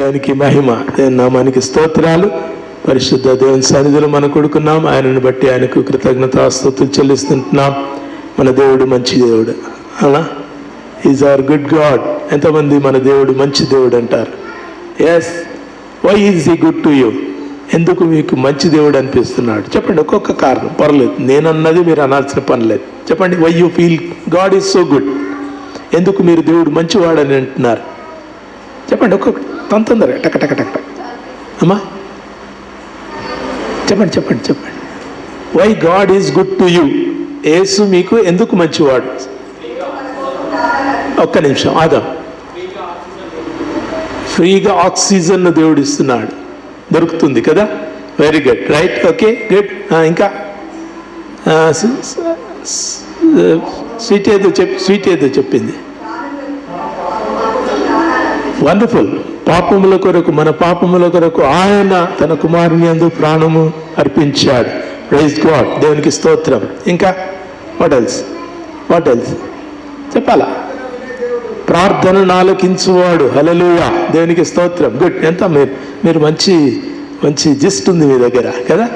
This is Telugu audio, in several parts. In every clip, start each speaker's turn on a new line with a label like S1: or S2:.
S1: దేవునికి మహిమ, దేవుని నామానికి స్తోత్రాలు. పరిశుద్ధ దేవుని సన్నిధిలో మనం కూడుకున్నాం. ఆయనను బట్టి ఆయనకు కృతజ్ఞతాస్తుతులు చెల్లిస్తుంటున్నాం. మన దేవుడు మంచి దేవుడు. అలా ఈజ్ అవర్ గుడ్ గాడ్. ఎంతమంది మన దేవుడు మంచి దేవుడు అంటారు? Yes. Why is he good to you? ఎందుకు మీకు మంచి దేవుడు అనిపిస్తున్నాడు? చెప్పండి. ఒక్కొక్క కారణం, పర్లేదు. నేనన్నది మీరు అనాల్సిన పని లేదు. చెప్పండి. Why you feel God is so good? ఎందుకు మీరు దేవుడు మంచివాడని అంటున్నారు? చెప్పండి. ఒక్కొక్క తొందర టక టక టక టక. అమ్మా చెప్పండి చెప్పండి చెప్పండి. Why God is good to you? యేసు మీకు ఎందుకు మంచివాడు? ఒక్క నిమిషం ఆదాం. ఫ్రీగా ఆక్సిజన్ దేవుడు ఇస్తున్నాడు, దొరుకుతుంది కదా. Very good, right, okay, good. ఇంకా స్వీట్ ఏదో చెప్పింది. వండర్ఫుల్. పాపముల కొరకు, మన పాపముల కొరకు ఆయన తన కుమారుని యందు ప్రాణము అర్పించాడు. ప్రైజ్ గాడ్, దేవునికి స్తోత్రం. ఇంకా వాట్ ఎల్స్ చెప్పాలా? ప్రార్థనను ఆలకించువాడు. హల్లెలూయా, దేవునికి స్తోత్రం. గుడ్. ఎంత మీరు మంచి జిస్ట్ ఉంది మీ దగ్గర కదా.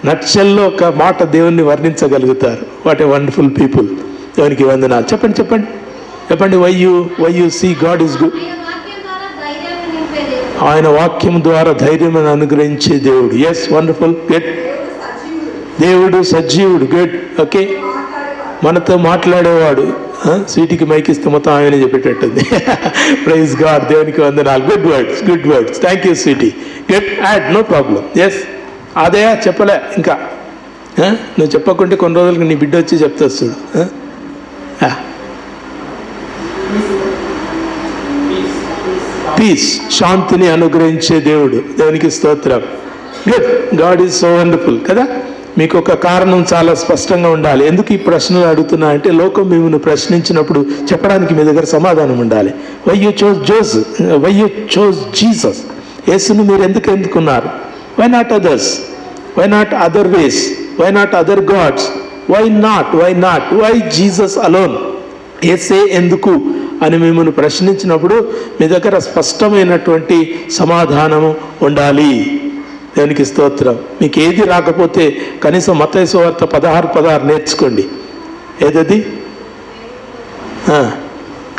S1: నక్షల్లో ఒక మాట దేవుణ్ణి వర్ణించగలుగుతారు. What a wonderful people. దేవునికి వందనాలు. చెప్పండి. Why you see God is good? ఆయన వాక్యం ద్వారా ధైర్యం అనుగ్రహించే దేవుడు. Yes, wonderful, good. దేవుడు సజీవుడు. Good, okay. మనతో మాట్లాడేవాడు. స్వీటీకి మైక్ ఇస్తే మొత్తం ఆయన చెప్పేటట్టుంది. ప్రైజ్ గాడ్, దేవునికి వందనాలు. Good words. Thank you sweetie. Good, add, no problem. Yes. అదే చెప్పలే ఇంకా. నువ్వు చెప్పకుంటే కొన్ని రోజులకి నీ బిడ్డ వచ్చి చెప్తాడు. పీస్, శాంతిని అనుగ్రహించే దేవుడు. దేవునికి స్తోత్రం. Good. God is so wonderful కదా. మీకు ఒక కారణం చాలా స్పష్టంగా ఉండాలి. ఎందుకు ఈ ప్రశ్నలు అడుగుతున్నా అంటే, లోకం మిమ్మల్ని ప్రశ్నించినప్పుడు చెప్పడానికి మీ దగ్గర సమాధానం ఉండాలి. Why you chose Jesus? యేసును మీరు ఎందుకు ఎన్నుకున్నారు? Why not others? Why not other ways? Why not other gods? Why Jesus alone? యేసే ఎందుకు అని మిమ్మల్ని ప్రశ్నించినప్పుడు మీ దగ్గర స్పష్టమైనటువంటి సమాధానము ఉండాలి. దేవునికి స్తోత్రం. మీకు ఏది రాకపోతే కనీసం మత్తయి సువార్త 16:16 నేర్చుకోండి. ఏదది?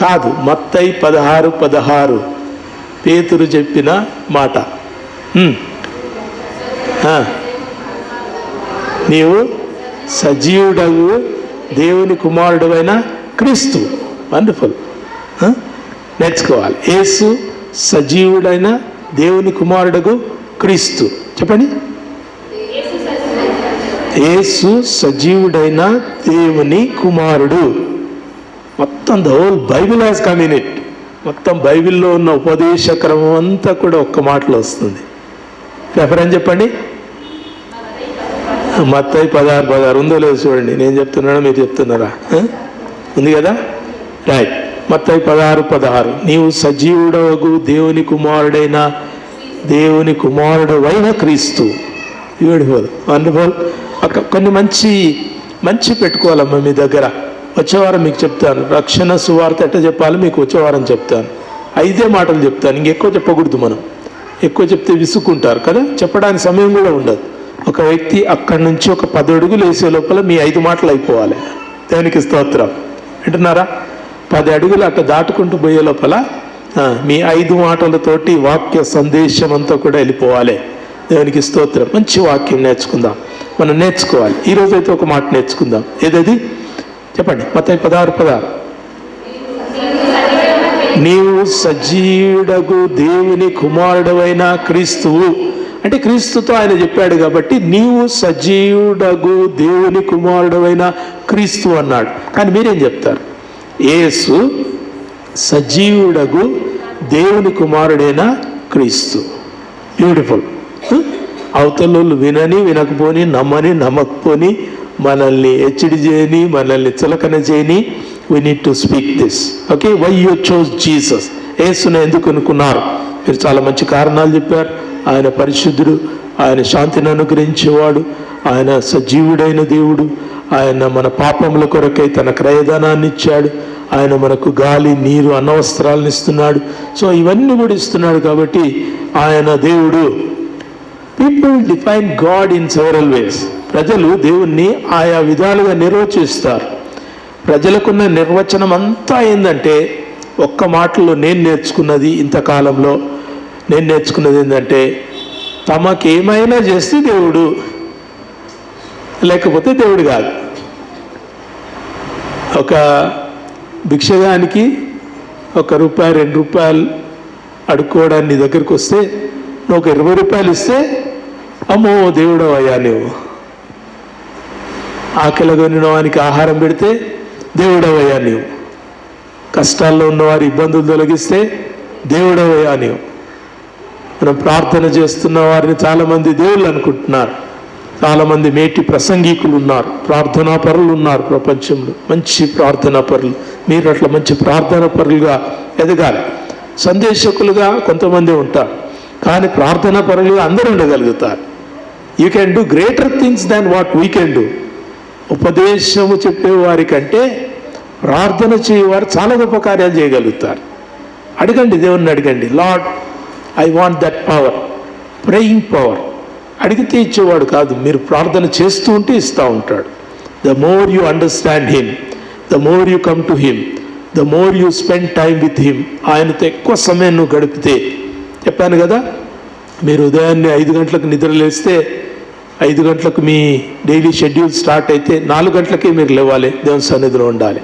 S1: కాదు, మత్తయి 16:16 పేతురు చెప్పిన మాట. నీవు సజీవుడవు దేవుని కుమారుడువైన క్రీస్తు. వండర్ఫుల్. నేర్చుకోవాలి. యేసు సజీవుడైన దేవుని కుమారుడు క్రీస్తు. చెప్పండి. యేసు సజీవుడైన దేవుని కుమారుడు. మొత్తం the whole Bible has come in it. మొత్తం బైబిల్లో ఉన్న ఉపదేశ క్రమం అంతా కూడా ఒక్క మాటలో వస్తుంది. రెఫరెన్స్ చెప్పండి. మత్తయి 16:16 ఉందో లేదో చూడండి. నేను చెప్తున్నానా మీరు చెప్తున్నారా? ఉంది కదా, రైట్. మత్తయి 16:16 నీవు సజీవుడవగు దేవుని కుమారుడైన క్రీస్తు. Beautiful, wonderful. కొన్ని మంచి పెట్టుకోవాలమ్మా మీ దగ్గర. వచ్చేవారం మీకు చెప్తాను రక్షణ సువార్త ఎట్లా చెప్పాలి, మీకు వచ్చేవారం చెప్తాను. 5 మాటలు చెప్తాను, ఇంకెక్కువ చెప్పకూడదు. మనం ఎక్కువ చెప్తే విసుక్కుంటారు కదా, చెప్పడానికి సమయం కూడా ఉండదు. ఒక వ్యక్తి అక్కడి నుంచి ఒక 10 అడుగులు వేసే లోపల మీ 5 మాటలు అయిపోవాలి. దేవునికి స్తోత్రం. వింటున్నారా? 10 అడుగులు అట్లా దాటుకుంటూ పోయే లోపల మీ 5 మాటలతోటి వాక్య సందేశం అంతా కూడా వెళ్ళిపోవాలి. దేవునికి స్తోత్రం. మంచి వాక్యం నేర్చుకుందాం. మనం నేర్చుకోవాలి. ఈరోజు అయితే ఒక మాట నేర్చుకుందాం. ఏదది? చెప్పండి. మత్తయి 16:16 నీవు సజీవుడగు దేవుని కుమారుడవైన క్రీస్తువు. అంటే క్రీస్తుతో ఆయన చెప్పాడు కాబట్టి నీవు సజీవుడగు దేవుని కుమారుడవైన క్రీస్తు అన్నాడు. కానీ మీరేం చెప్తారు? యేసు సజీవుడగు దేవుని కుమారుడైన క్రీస్తు. బ్యూటిఫుల్. అవతలు వినకపోని నమ్మకపోని మనల్ని హెచ్చడి చేయని, మనల్ని చులకన చేయని, we need to speak this. Okay. Why you chose Jesus? యేసును ఎందుకు అనుకున్నారు? మీరు చాలా మంచి కారణాలు చెప్పారు. ఆయన పరిశుద్ధుడు, ఆయన శాంతిని అనుగ్రహించేవాడు, ఆయన సజీవుడైన దేవుడు, ఆయన మన పాపముల కొరకై తన క్రయధనాన్ని ఇచ్చాడు, ఆయన మనకు గాలి, నీరు, అన్నవస్త్రాలను ఇస్తున్నాడు. సో ఇవన్నీ కూడా ఇస్తున్నాడు. కాబట్టి ఆయన దేవుడు. People define God in several ways. ప్రజలు దేవుణ్ణి ఆయా విధాలుగా నిర్వచిస్తారు. ప్రజలకున్న నిర్వచనం అంతా ఏంటంటే, ఒక్క మాటలో నేను నేర్చుకున్నది ఇంతకాలంలో ఏంటంటే, తమకేమైనా చేస్తే దేవుడు, లేకపోతే దేవుడు కాదు. ఒక భిక్షగానికి ₹1, ₹2 అడుక్కోవడానికి నీ దగ్గరికి వస్తే నువ్వు ఒక ₹20 ఇస్తే, అమ్మో దేవుడు అయ్యా నువ్వు. ఆకలిగొని వానికి ఆహారం పెడితే దేవుడవయ్యా నీవు. కష్టాల్లో ఉన్నవారి ఇబ్బందులు తొలగిస్తే దేవుడవయ్యా నీవు. మనం ప్రార్థన చేస్తున్న వారిని చాలామంది దేవుళ్ళు అనుకుంటున్నారు. చాలామంది మేటి ప్రసంగికులు ఉన్నారు, ప్రార్థనా పరులు ఉన్నారు ప్రపంచంలో. మంచి ప్రార్థనా పరులు. మీరు అట్లా మంచి ప్రార్థనా పరులుగా ఎదగాలి. సందేశకులుగా కొంతమంది ఉంటారు, కానీ ప్రార్థనా పరులుగా అందరూ ఉండగలుగుతారు. You can do greater things than what we can do. ఉపదేశము చెప్పేవారి కంటే ప్రార్థన చేయవారు చాలా గొప్ప కార్యాలు చేయగలుగుతారు. అడగండి, దేవుణ్ణి అడగండి. Lord, I want that power, praying power. అడిగితే ఇచ్చేవాడు కాదు, మీరు ప్రార్థన చేస్తూ ఉంటే ఇస్తూ ఉంటాడు. The more you understand him, the more you come to him, the more you spend time with him. ఆయనతో ఎక్కువ సమయం నువ్వు గడిపితే, చెప్పాను కదా, మీరు ఉదయాన్నే 5 గంటలకు నిద్రలేస్తే 5 గంటలకు మీ డైలీ షెడ్యూల్ స్టార్ట్ అయితే 4 గంటలకే మీరు లేవాలి, దేవుని సన్నిధిలో ఉండాలి.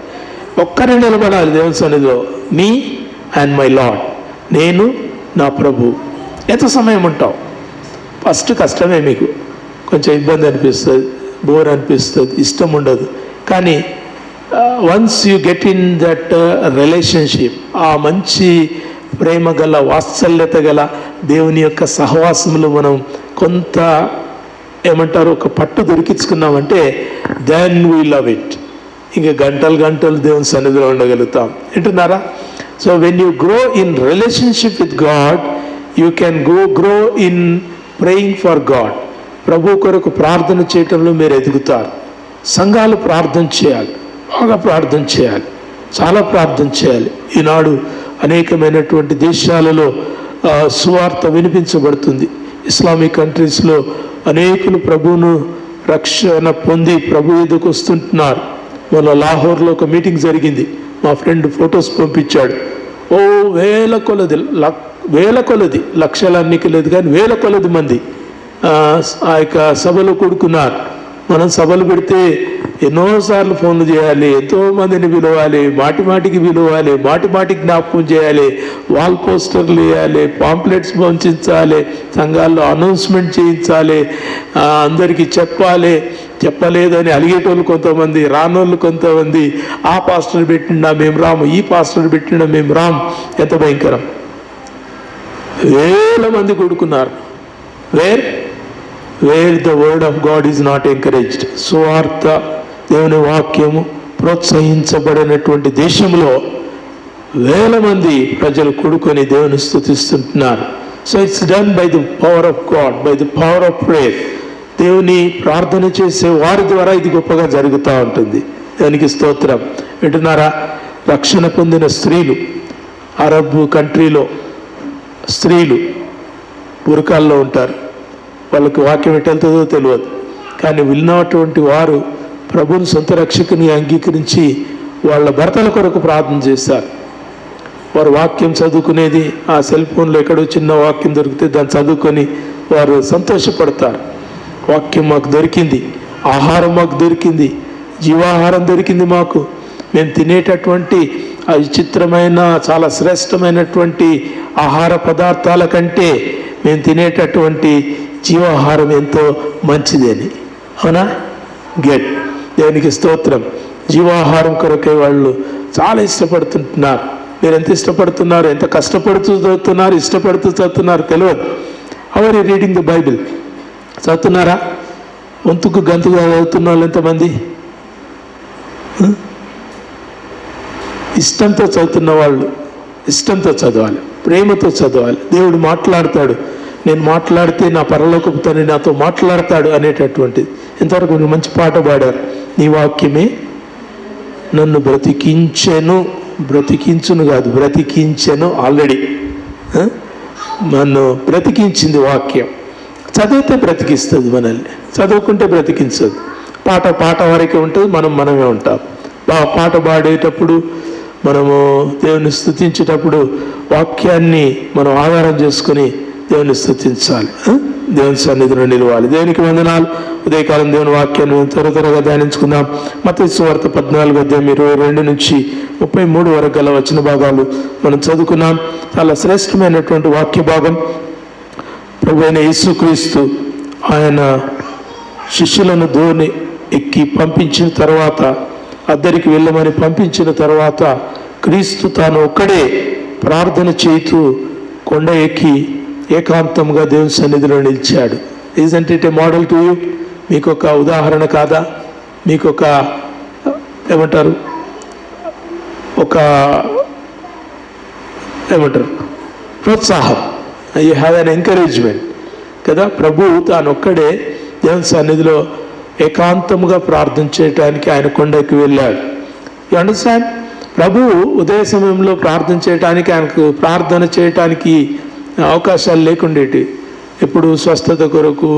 S1: ఒక్కరే నిలబడాలి దేవుని సన్నిధిలో. మీ అండ్ మై లార్డ్, నేను నా ప్రభు. ఎంత సమయం ఉంటావు? ఫస్ట్ కష్టమే, మీకు కొంచెం ఇబ్బంది అనిపిస్తుంది, బోర్ అనిపిస్తుంది, ఇష్టం ఉండదు. కానీ once you get in that relationship, ఆ మంచి ప్రేమ గల, వాత్సల్యత గల దేవుని యొక్క సహవాసములు మనం కొంత ఏమంటారు, ఒక పట్టు దొరికించుకున్నామంటే, దెన్ వీ లవ్ ఇట్. ఇంకా గంటలు దేవుని సన్నిధిలో ఉండగలుగుతాం. వింటున్నారా? So when you grow in relationship with God, you can grow in praying for God. ప్రభు కొరకు ప్రార్థన చేయటంలో మీరు ఎదుగుతారు. సంఘాలు ప్రార్థన చేయాలి, బాగా ప్రార్థన చేయాలి, చాలా ప్రార్థన చేయాలి. ఈనాడు అనేకమైనటువంటి దేశాలలో సువార్త వినిపించబడుతుంది. ఇస్లామిక్ కంట్రీస్లో అనేకులు ప్రభువును రక్షణ పొంది ప్రభు ఎదుకు వస్తుంటున్నారు. మొన్న లాహోర్లో ఒక మీటింగ్ జరిగింది. మా ఫ్రెండ్ ఫొటోస్ పంపించాడు. వేల కొలది, లక్షలన్నికి లేదు కానీ వేల కొలది మంది ఆ యొక్క సభలో కూడుకున్నారు. మనం సభలు పెడితే ఎన్నోసార్లు ఫోన్లు చేయాలి, ఎంతోమందిని పిలవాలి, మాటికి పిలవాలి, మాటికి జ్ఞాపకం చేయాలి, వాల్ పోస్టర్లు వేయాలి, పాంప్లెట్స్ పంచించాలి, సంఘాల్లో అనౌన్స్మెంట్ చేయించాలి, అందరికీ చెప్పాలి. చెప్పలేదని అలిగేటోళ్ళు కొంతమంది, రానోళ్ళు కొంతమంది. ఆ పాస్టర్ పెట్టినా మేము రాము, ఈ పాస్టర్ పెట్టినా మేము రాము. ఎంత భయంకరం! వేల మంది కూడుకున్నారు. Where the word of God is not encouraged. సువార్త, దేవుని వాక్యము ప్రోత్సహించబడినటువంటి దేశంలో వేల మంది ప్రజలు కూడుకొని దేవుని స్తుతిస్తుంటున్నారు. So it's done by the power of God, by the power of prayer. దేవుని ప్రార్థన చేసే వారి ద్వారా ఇది గొప్పగా జరుగుతూ ఉంటుంది. దేవునికి స్తోత్రం. వింటున్నారా? రక్షణ పొందిన స్త్రీలు, అరబ్ కంట్రీలో స్త్రీలు బురకాల్లో ఉంటారు. వాళ్ళకు వాక్యం ఎట్టెళ్తుందో తెలియదు, కానీ విన్నటువంటి వారు ప్రభువుని సొంత రక్షకుని అంగీకరించి వాళ్ళ భర్తల కొరకు ప్రార్థన చేస్తారు. వారు వాక్యం చదువుకునేది, ఆ సెల్ ఫోన్లో ఎక్కడో చిన్న వాక్యం దొరికితే దాన్ని చదువుకొని వారు సంతోషపడతారు. వాక్యం మాకు దొరికింది, ఆహారం మాకు దొరికింది, జీవాహారం దొరికింది మాకు. మేము తినేటటువంటి విచిత్రమైన, చాలా శ్రేష్టమైనటువంటి ఆహార పదార్థాల కంటే మేము తినేటటువంటి జీవాహారం ఎంతో మంచిదని. అవునా? గెట్ దేవునికి స్తోత్రం. జీవాహారం కొరకే వాళ్ళు చాలా ఇష్టపడుతుంటున్నారు. మీరు ఎంత ఇష్టపడుతున్నారు, ఎంత కష్టపడుతూ చదువుతున్నారు, ఇష్టపడుతూ చదువుతున్నారు తెలియదు. అవర్ రీడింగ్ ద బైబిల్ చదువుతున్నారా? వంతుకు గంతుగా చదువుతున్న వాళ్ళు ఎంతమంది? ఇష్టంతో చదువుతున్న వాళ్ళు ఇష్టంతో చదవాలి, ప్రేమతో చదవాలి. దేవుడు మాట్లాడతాడు, నేను మాట్లాడితే నా పరలోకపు తండ్రి నాతో మాట్లాడతాడు అనేటటువంటిది. ఇంతవరకు మీరు మంచి పాట పాడారు, నీ వాక్యమే నన్ను బ్రతికించును కాదు, బ్రతికించెను. ఆల్రెడీ నన్ను బ్రతికించింది వాక్యం. చదివితే బ్రతికిస్తుంది మనల్ని, చదువుకుంటే బ్రతికించదు. పాట వరకే ఉంటుంది, మనమే ఉంటాం. పాట పాడేటప్పుడు, మనము దేవుని స్తుతించేటప్పుడు వాక్యాన్ని మనం ఆధారం చేసుకుని దేవుని స్తుతించాలి, దేవుని సన్నిధిలో నిలవాలి. దేవునికి వందనాలు. ఉదయకాలం దేవుని వాక్యాన్ని త్వరగా ధ్యానించుకుందాం. మత్తయి సువార్త 14:22-33 వరకు గల వచన భాగాలు మనం చదువుకున్నాం. చాలా శ్రేష్టమైనటువంటి వాక్య భాగం. ప్రభువైన యేసుక్రీస్తు ఆయన శిష్యులను ధోని ఎక్కి పంపించిన తర్వాత, అద్దరికి వెళ్ళమని పంపించిన తర్వాత, క్రీస్తు తాను ఒక్కడే ప్రార్థన చేస్తూ కొండ ఎక్కి ఏకాంతంగా దేవుని సన్నిధిలో నిలిచాడు. Isn't it A model to you? మీకు ఒక ఉదాహరణ కాదా? మీకు ఒక ఏమంటారు ప్రోత్సాహం. యూ హ్యావ్ అన్ ఎంకరేజ్మెంట్ కదా. ప్రభువు తానొక్కడే దేవుని సన్నిధిలో ఏకాంతముగా ప్రార్థన చేయటానికి ఆయన కొండకి వెళ్ళాడు. You understand? ప్రభువు ఉదయ సమయంలో ప్రార్థన చేయటానికి, ఆయనకు ప్రార్థన చేయటానికి అవకాశాలు లేకుండేటి. ఇప్పుడు స్వస్థత కొరకు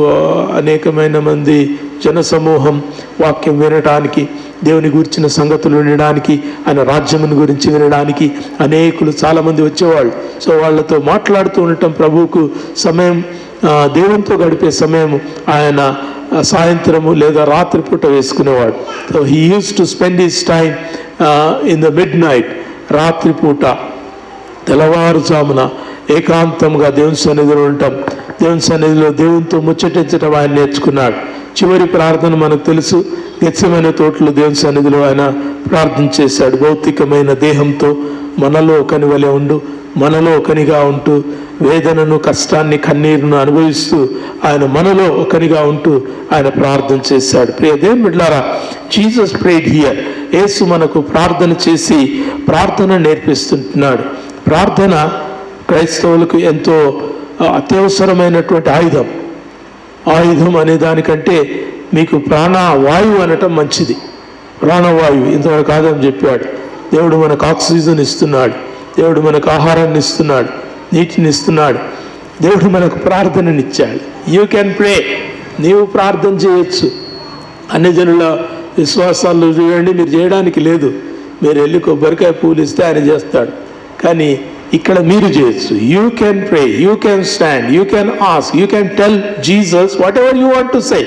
S1: అనేకమైన మంది జనసమూహం వాక్యం వినడానికి, దేవుని గురించిన సంగతులు వినడానికి, ఆయన రాజ్యముని గురించి వినడానికి అనేకులు చాలామంది వచ్చేవాళ్ళు. సో వాళ్ళతో మాట్లాడుతూ ఉండటం ప్రభువుకు సమయం, దేవునితో గడిపే సమయం ఆయన సాయంత్రము లేదా రాత్రిపూట వేసుకునేవాడు. So he use to spend his time in the mid night. రాత్రిపూట తెల్లవారుజామున ఏకాంతంగా దేవుని సన్నిధిలో ఉంటాం. దేవుని సన్నిధిలో దేవునితో ముచ్చటించడం ఆయన నేర్చుకున్నాడు. చివరి ప్రార్థన మనకు తెలుసు. గెత్సెమనే తోటలో దేవుని సన్నిధిలో ఆయన ప్రార్థన చేశాడు. భౌతికమైన దేహంతో మనలో ఒకని వలె ఉండు, మనలో ఒకనిగా ఉంటూ వేదనను, కష్టాన్ని, కన్నీరును అనుభవిస్తూ ఆయన మనలో ఒకనిగా ఉంటూ ఆయన ప్రార్థన చేశాడు. ప్రియ దేవుని బిడ్డలారా, జీసస్ ప్రేడ్ హియర్. యేసు మనకు ప్రార్థన చేసి ప్రార్థన నేర్పిస్తుంటున్నాడు. ప్రార్థన క్రైస్తవులకు ఎంతో అత్యవసరమైనటువంటి ఆయుధం అనే దానికంటే మీకు ప్రాణవాయువు అనటం మంచిది. ప్రాణవాయువు ఇంతవరకు కాదని చెప్పాడు. దేవుడు మనకు ఆక్సిజన్ ఇస్తున్నాడు, దేవుడు మనకు ఆహారాన్ని ఇస్తున్నాడు, నీటిని ఇస్తున్నాడు, దేవుడు మనకు ప్రార్థననిచ్చాడు. యూ కెన్ ప్రే. నీవు ప్రార్థన చేయొచ్చు. అన్ని జనుల విశ్వాసాలు చూడండి, మీరు చేయడానికి లేదు. మీరు వెళ్ళి కొబ్బరికాయ పూలు ఇస్తే ఆయన చేస్తాడు. కానీ ఇక్కడ మీరు చేయొచ్చు. You can pray, you can stand, you can ask, you can tell Jesus what ever you want to say.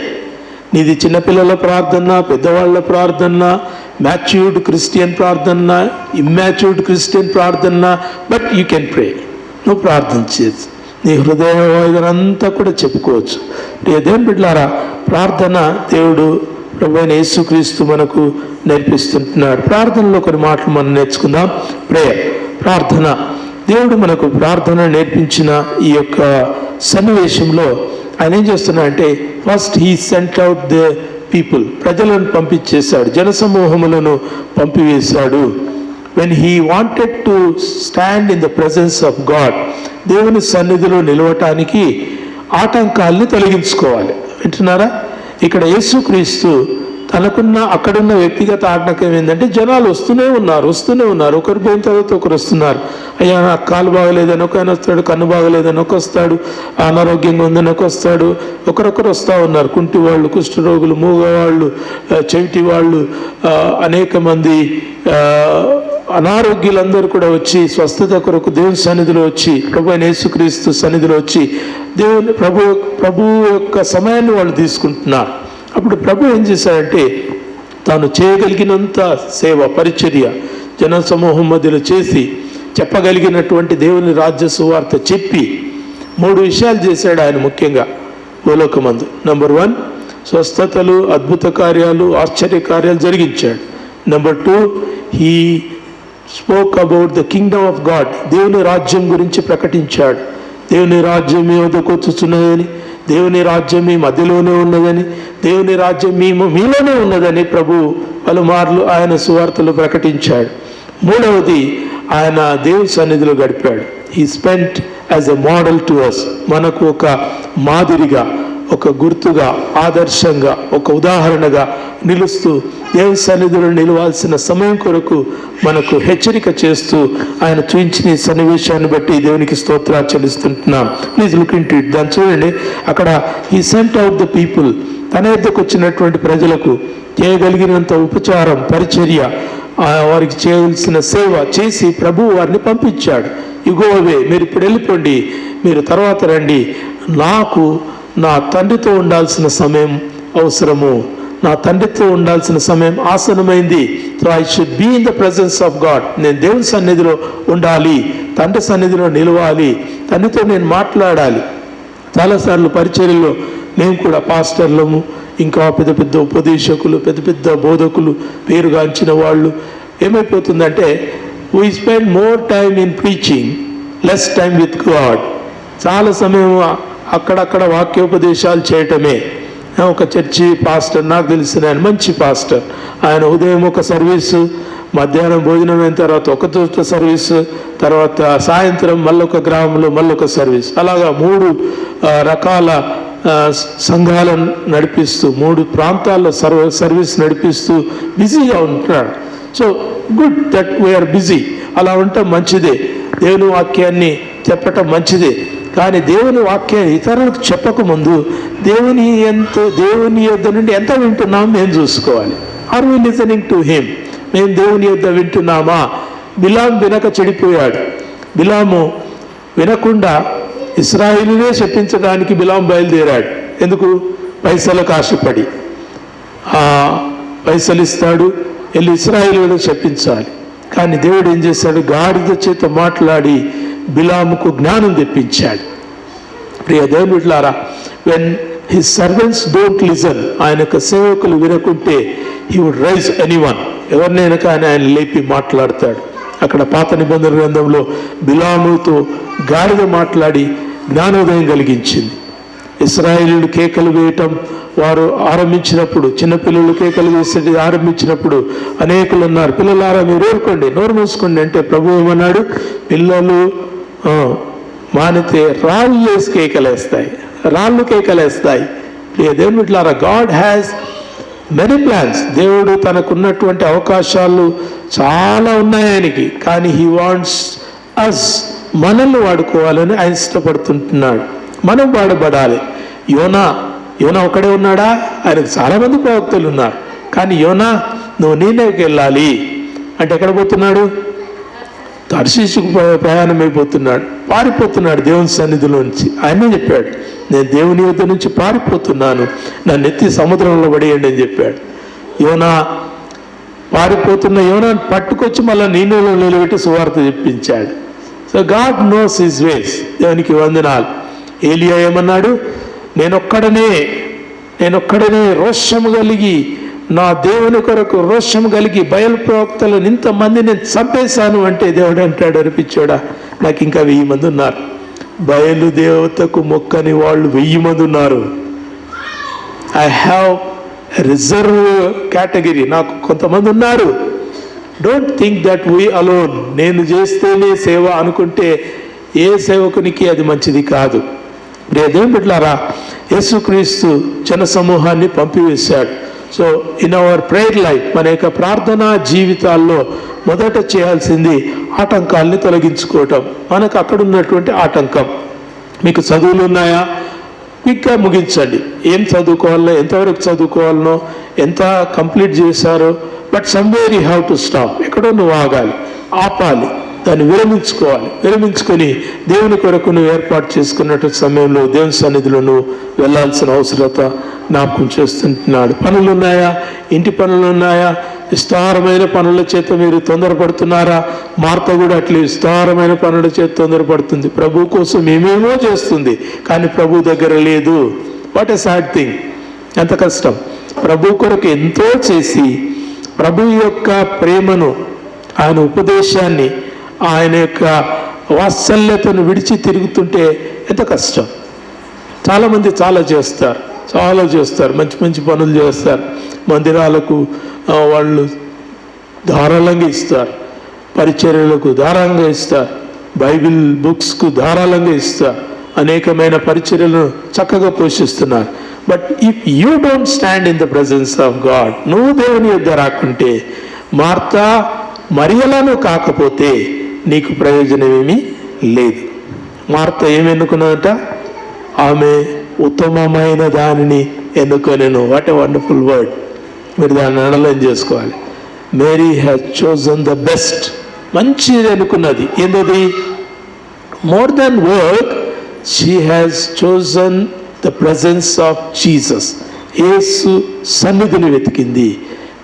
S1: నీది చిన్నపిల్లల ప్రార్థన, పెద్దవాళ్ళ ప్రార్థన, మ్యాచ్యూర్డ్ క్రిస్టియన్ ప్రార్థన, ఇమ్యాచ్యూర్డ్ క్రిస్టియన్ ప్రార్థన, బట్ యూ కెన్ ప్రే. నువ్వు ప్రార్థన చేయొచ్చు. నీ హృదయ వేదనంతా కూడా చెప్పుకోవచ్చు. దేవుని బిడ్డలారా, ప్రార్థన దేవుడు ప్రభువైన యేసుక్రీస్తు మనకు నేర్పిస్తుంటున్నాడు. ప్రార్థనలో కొన్ని మాటలు మనం నేర్చుకుందాం. ప్రేయర్, ప్రార్థన. దేవుడు మనకు ప్రార్థన నేర్పించిన ఈ యొక్క సన్నివేశంలో ఆయన ఏం చేస్తున్నా అంటే, first he sent out the people. ప్రజలను పంపించేశాడు, జనసమూహములను పంపివేశాడు. When he wanted to stand in the presence of God, దేవుని సన్నిధిలో నిలవటానికి ఆటంకాల్ని తొలగించుకోవాలి. వింటున్నారా? ఇక్కడ యేసుక్రీస్తు తనకున్న అక్కడున్న వ్యక్తిగత ఆటంకం ఏంటంటే, జనాలు వస్తూనే ఉన్నారు. ఒకరు పోయిన తర్వాత ఒకరు వస్తున్నారు. అయ్యా నాకు కాలు బాగలేదని ఒక ఆయన వస్తాడు, కన్ను బాగలేదని ఒక వస్తాడు, అనారోగ్యంగా ఉందని ఒక వస్తాడు. ఒకరొకరు వస్తూ ఉన్నారు. కుంటి వాళ్ళు, కుష్ఠరోగులు, మూగవాళ్ళు, చెవిటి వాళ్ళు, అనేక మంది అనారోగ్యులందరూ కూడా వచ్చి స్వస్థత కొరకు దేవుని సన్నిధిలో వచ్చి, ప్రభువైన యేసుక్రీస్తు సన్నిధిలో వచ్చి దేవుని ప్రభు యొక్క సమయాన్ని వాళ్ళు తీసుకుంటున్నారు. అప్పుడు ప్రభు ఏం చేశాడంటే, తాను చేయగలిగినంత సేవ, పరిచర్య జన సమూహం మధ్యలో చేసి చెప్పగలిగినటువంటి దేవుని రాజ్య సువార్త చెప్పి 3 విషయాలు చేశాడు ఆయన ముఖ్యంగా భూలోకమందు. నంబర్ 1, స్వస్థతలు, అద్భుత కార్యాలు, ఆశ్చర్య కార్యాలు జరిగించాడు. Number 2, he spoke about the kingdom of God. దేవుని రాజ్యం గురించి ప్రకటించాడు. దేవుని రాజ్యం మీ వద్దకు వచ్చుచున్నదని, దేవుని రాజ్యం మీ మధ్యలోనే ఉన్నదని, దేవుని రాజ్యం మీలోనే ఉన్నదని ప్రభు పలుమార్లు ఆయన సువార్తలు ప్రకటించాడు. 3వది, ఆయన దేవుని సన్నిధిలో గడిపాడు. He spent as a model to us. మనకు ఒక మాదిరిగా, ఒక గుర్తుగా, ఆదర్శంగా, ఒక ఉదాహరణగా నిలుస్తూ దేవుని సన్నిధిలో నిలవాల్సిన సమయం కొరకు మనకు హెచ్చరిక చేస్తూ ఆయన చూయించిన ఈ సన్నివేశాన్ని బట్టి దేవునికి స్తోత్రాలు చెల్లిస్తుంటున్నాం. Please look into it. దాన్ని చూడండి. అక్కడ ఈ సెంట్ అవుట్ ద పీపుల్, తన యొద్దకు వచ్చినటువంటి ప్రజలకు చేయగలిగినంత ఉపచారం, పరిచర్య, వారికి చేయవలసిన సేవ చేసి ప్రభువు వారిని పంపించాడు. ఇగో అవే, మీరు ఇప్పుడు వెళ్ళిపోండి, మీరు తర్వాత రండి, నాకు నా తండ్రితో ఉండాల్సిన సమయం అవసరము, నా తండ్రితో ఉండాల్సిన సమయం ఆసనమైంది. So I should be in the presence of God. నేను దేవుని సన్నిధిలో ఉండాలి, తండ్రి సన్నిధిలో నిలవాలి, తండ్రితో నేను మాట్లాడాలి. చాలాసార్లు పరిచర్యలో మేము కూడా పాస్టర్లము, ఇంకా పెద్ద పెద్ద ఉపదేశకులు, పెద్ద పెద్ద బోధకులు, పేరుగాంచిన వాళ్ళు, ఏమైపోతుందంటే we spend more time in preaching, less time with God. చాలా సమయం అక్కడక్కడ వాక్యోపదేశాలు చేయటమే. ఒక చర్చి పాస్టర్, నాకు తెలిసిన ఆయన మంచి పాస్టర్, ఆయన ఉదయం ఒక సర్వీసు, మధ్యాహ్నం భోజనం అయిన తర్వాత ఒక చోట సర్వీసు, తర్వాత సాయంత్రం మళ్ళొక గ్రామంలో మళ్ళొక సర్వీస్, అలాగా 3 రకాల సంఘాలను నడిపిస్తూ 3 ప్రాంతాల్లో సర్వీస్ నడిపిస్తూ బిజీగా ఉంటున్నాడు. So good that we are busy. అలా ఉండటం మంచిదే, దేవుని వాక్యాన్ని చెప్పటం మంచిదే. కానీ దేవుని వాక్యాన్ని ఇతరులకు చెప్పకముందు దేవుని యొద్ద నుండి ఎంత వింటున్నామో మేము చూసుకోవాలి. Are we listening to him? మేము దేవుని యొద్ద వింటున్నామా? బిలాము వినక చెడిపోయాడు. బిలాము వినకుండా ఇశ్రాయేలునే శపించడానికి బిలాము బయలుదేరాడు. ఎందుకు? పైసలకు ఆశపడి. పైసలు ఇస్తాడు, వెళ్ళి ఇశ్రాయేలును శపించాలి. కానీ దేవుడు ఏం చేశాడు? గాడిద చేత మాట్లాడి బిలాముకు జ్ఞానం తెప్పించాడు. ప్రియ దేవుని బిడ్డలారా, when his servants don't listen, ఆయన యొక్క సేవకులు వినకుంటే హీ వుడ్ రైజ్ ఎనీవన్, ఎవరినైనా కానీ ఆయన లేపి మాట్లాడతాడు. అక్కడ పాత నిబంధన గ్రంథంలో బిలాముతో గాడిద మాట్లాడి జ్ఞానోదయం కలిగించింది. ఇశ్రాయేలీయులు కేకలు వేయటం వారు ఆరంభించినప్పుడు, చిన్నపిల్లలు కేకలు వేసేది ఆరంభించినప్పుడు అనేకులు అన్నారు, పిల్లలారా మీరు ఊరుకోండి, నోరు మూసుకోండి అంటే ప్రభు ఏమన్నాడు? పిల్లలు మానితే రాళ్ళు వేసి కేకలేస్తాయి, రాళ్ళు కేకలేస్తాయి. దేవుని బిడ్డలారా, గాడ్ హ్యాస్ మెనీ ప్లాన్స్. దేవుడు తనకున్నటువంటి అవకాశాలు చాలా ఉన్నాయి ఆయనకి. కానీ హీ వాంట్స్ అస్, మనల్ని వాడుకోవాలని ఆయన ఇష్టపడుతుంటున్నాడు. మనం వాడబడాలి. యోనా ఒకడే ఉన్నాడా? ఆయనకు చాలామంది ప్రవక్తలు ఉన్నారు. కానీ యోనా నువ్వు నీనేకి వెళ్ళాలి అంటే ఎక్కడ పోతున్నాడు? తర్షీషుకు ప్రయాణం అయిపోతున్నాడు, పారిపోతున్నాడు దేవుని సన్నిధిలోంచి. ఆయనే చెప్పాడు, నేను దేవుని యొద్ద నుంచి పారిపోతున్నాను, నన్ను ఎత్తి సముద్రంలో పడేయండి అని చెప్పాడు. యోనా పారిపోతున్న యోనాను పట్టుకొచ్చి మళ్ళీ నీళ్ళలో నిలబెట్టి సువార్త చెప్పించాడు. So God knows his ways. దేవునికి వందనాలు. ఏలియా ఏమన్నాడు? నేనొక్కడనే రోషము కలిగి, నా దేవుని కొరకు రోషం కలిగి బయలు ప్రవక్తలను ఇంతమంది నేను చంపేశాను అంటే దేవుడు అంటాడు, అనిపించాడా, నాకు ఇంకా 1000 మంది ఉన్నారు. బయలు దేవతకు మొక్కని వాళ్ళు 1000 మంది ఉన్నారు. ఐ హ్యావ్ రిజర్వ్ కేటగిరీ, నాకు కొంతమంది ఉన్నారు. Don't think that we alone, నేను చేస్తేనే సేవ అనుకుంటే ఏ సేవకునికి అది మంచిది కాదు. దేవుని బిడ్డలారా, యేసుక్రీస్తు జన సమూహాన్ని పంపివేశాడు. So in our prayer life, మన యొక్క ప్రార్థనా జీవితాల్లో మొదట చేయాల్సింది ఆటంకాలని తొలగించుకోవటం. మనకు అక్కడ ఉన్నటువంటి ఆటంకం. మీకు చదువులు ఉన్నాయా? క్విక్గా ముగించండి. ఏం చదువుకోవాలో, ఎంతవరకు చదువుకోవాలనో, ఎంత కంప్లీట్ చేశారో, but somewhere you have to stop. ఎక్కడో నువ్వు ఆగాలి, ఆపాలి, దాన్ని విరమించుకొని దేవుని కొరకు నువ్వు ఏర్పాటు చేసుకున్నట్టు సమయంలో దేవుని సన్నిధిలో నువ్వు వెళ్ళాల్సిన అవసరత జ్ఞాపకం చేస్తుంటున్నాడు. పనులు ఉన్నాయా? ఇంటి పనులు ఉన్నాయా? విస్తారమైన పనుల చేత మీరు తొందరపడుతున్నారా? మార్త కూడా అట్లా విస్తారమైన పనుల చేత తొందరపడుతుంది. ప్రభు కోసం ఏమేమో చేస్తుంది, కానీ ప్రభు దగ్గర లేదు. What a sad thing. ఎంత కష్టం. ప్రభు కొరకు ఎంతో చేసి ప్రభు యొక్క ప్రేమను, ఆయన ఉపదేశాన్ని, ఆయన యొక్క వాత్సల్యతను విడిచి తిరుగుతుంటే ఎంత కష్టం. చాలామంది చాలా చేస్తారు, మంచి మంచి పనులు చేస్తారు. మందిరాలకు వాళ్ళు ధారాళంగా ఇస్తారు, పరిచర్యలకు ధారాళంగా ఇస్తారు, బైబిల్ బుక్స్కు ధారాళంగా ఇస్తారు, అనేకమైన పరిచర్యలను చక్కగా పోషిస్తున్నారు. But if you don't stand in the presence of God, నువ్వు దేవుని యొద్ద రాకుంటే, మార్తా మరియలను కాకపోతే నీకు ప్రయోజనమేమీ లేదు. మార్త ఏమి ఎన్నుకున్నదట? ఆమె ఉత్తమమైన దానిని ఎన్నుకొనెను. What a wonderful word. మీరు దాన్ని అండర్లైన్ చేసుకోవాలి. Mary has chosen the best. మంచిది అనుకున్నది. ఏంటది? More than work, she has chosen the presence of Jesus. యేసు సన్నిధిని వెతికింది,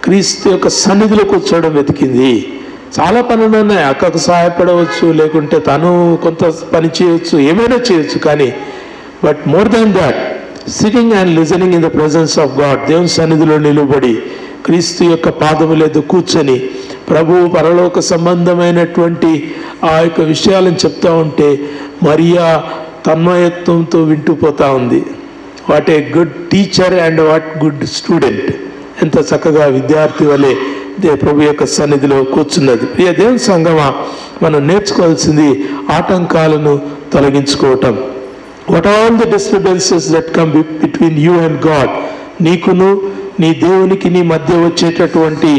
S1: క్రీస్తు యొక్క సన్నిధిలో కూర్చోవడం వెతికింది. చాలా పనులు ఉన్నాయి. అక్కకు సహాయపడవచ్చు, లేకుంటే తను కొంత పని చేయవచ్చు, ఏమైనా చేయొచ్చు. కానీ but more than that, sitting and listening in the presence of God, దేవుని సన్నిధిలో నిలబడి క్రీస్తు యొక్క పాదములెద్దు కూర్చొని ప్రభువు పరలోక సంబంధమైనటువంటి ఆ యొక్క విషయాలను చెప్తా ఉంటే మరియా తన్మయత్వంతో వింటూ పోతా ఉంది. What a good teacher and what good student. ఎంత చక్కగా విద్యార్థి వలె ప్రభు యొక్క సన్నిధిలో కూర్చున్నది. ప్రియ దేవుని సంగమా, మనం నేర్చుకోవాల్సింది ఆటంకాలను తొలగించుకోవటం. What all the disturbances that come between you and God, నీకును నీ దేవునికి నీ మధ్య వచ్చేటటువంటి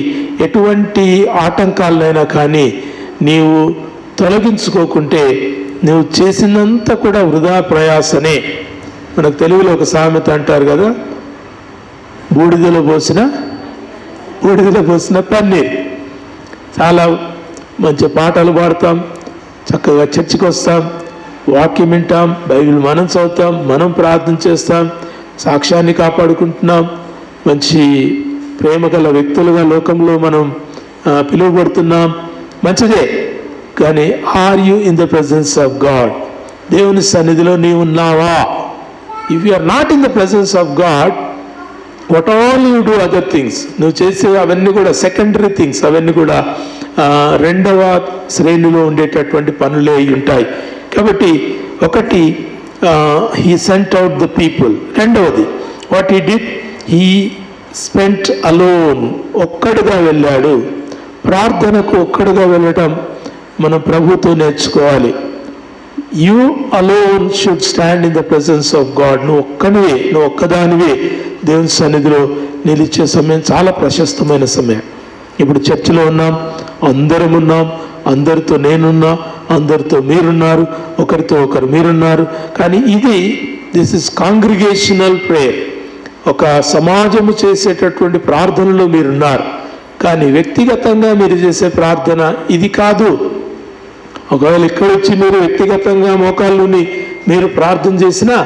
S1: ఎటువంటి ఆటంకాలనైనా కానీ నీవు తొలగించుకోకుంటే నువ్వు చేసినంత కూడా వృధా ప్రయాసనే. మనకు తెలుగులో ఒక సామెత అంటారు కదా, బూడిదలో పోసిన పన్నీర్. చాలా మంచి పాటలు పాడతాం, చక్కగా చర్చికి వస్తాం, వాక్యం వింటాం, బైబిల్ మనం చదువుతాం, మనం ప్రార్థన చేస్తాం, సాక్ష్యాన్ని కాపాడుకుంటున్నాం, మంచి ప్రేమ గల వ్యక్తులుగా లోకంలో మనం పిలువబడుతున్నాం. మంచిదే. కానీ are you in the presence of God? దేవుని సన్నిధిలో నీవు ఉన్నావా? If you are not in the presence of God, what all you do other things, నువ్వు చేసే అవన్నీ కూడా సెకండరీ థింగ్స్, అవన్నీ కూడా రెండవ శ్రేణిలో ఉండేటటువంటి పనులే అయి ఉంటాయి. కాబట్టి ఒకటి, he sent out the people. రెండవది, what he did, he spent alone. ఒక్కడుగా వెళ్ళాడు. ప్రార్థనకు ఒక్కడుగా వెళ్ళటం మనం ప్రభుతో నేర్చుకోవాలి. You alone should stand in the presence of God. నువ్వు ఒక్కదానివే దేవుని సన్నిధిలో నిలిచే సమయం చాలా ప్రశస్తమైన సమయం. ఇప్పుడు చర్చిలో ఉన్నాం, అందరం ఉన్నాం, అందరితో నేనున్నా, అందరితో మీరున్నారు, ఒకరితో ఒకరు మీరున్నారు. కానీ దిస్ ఇస్ కాంగ్రిగేషనల్ ప్రేయర్. ఒక సమాజము చేసేటటువంటి ప్రార్థనలో మీరున్నారు. కానీ వ్యక్తిగతంగా మీరు చేసే ప్రార్థన ఇది కాదు. ఒకవేళ ఇక్కడ వచ్చి మీరు వ్యక్తిగతంగా మోకాళ్ళుని మీరు ప్రార్థన చేసినా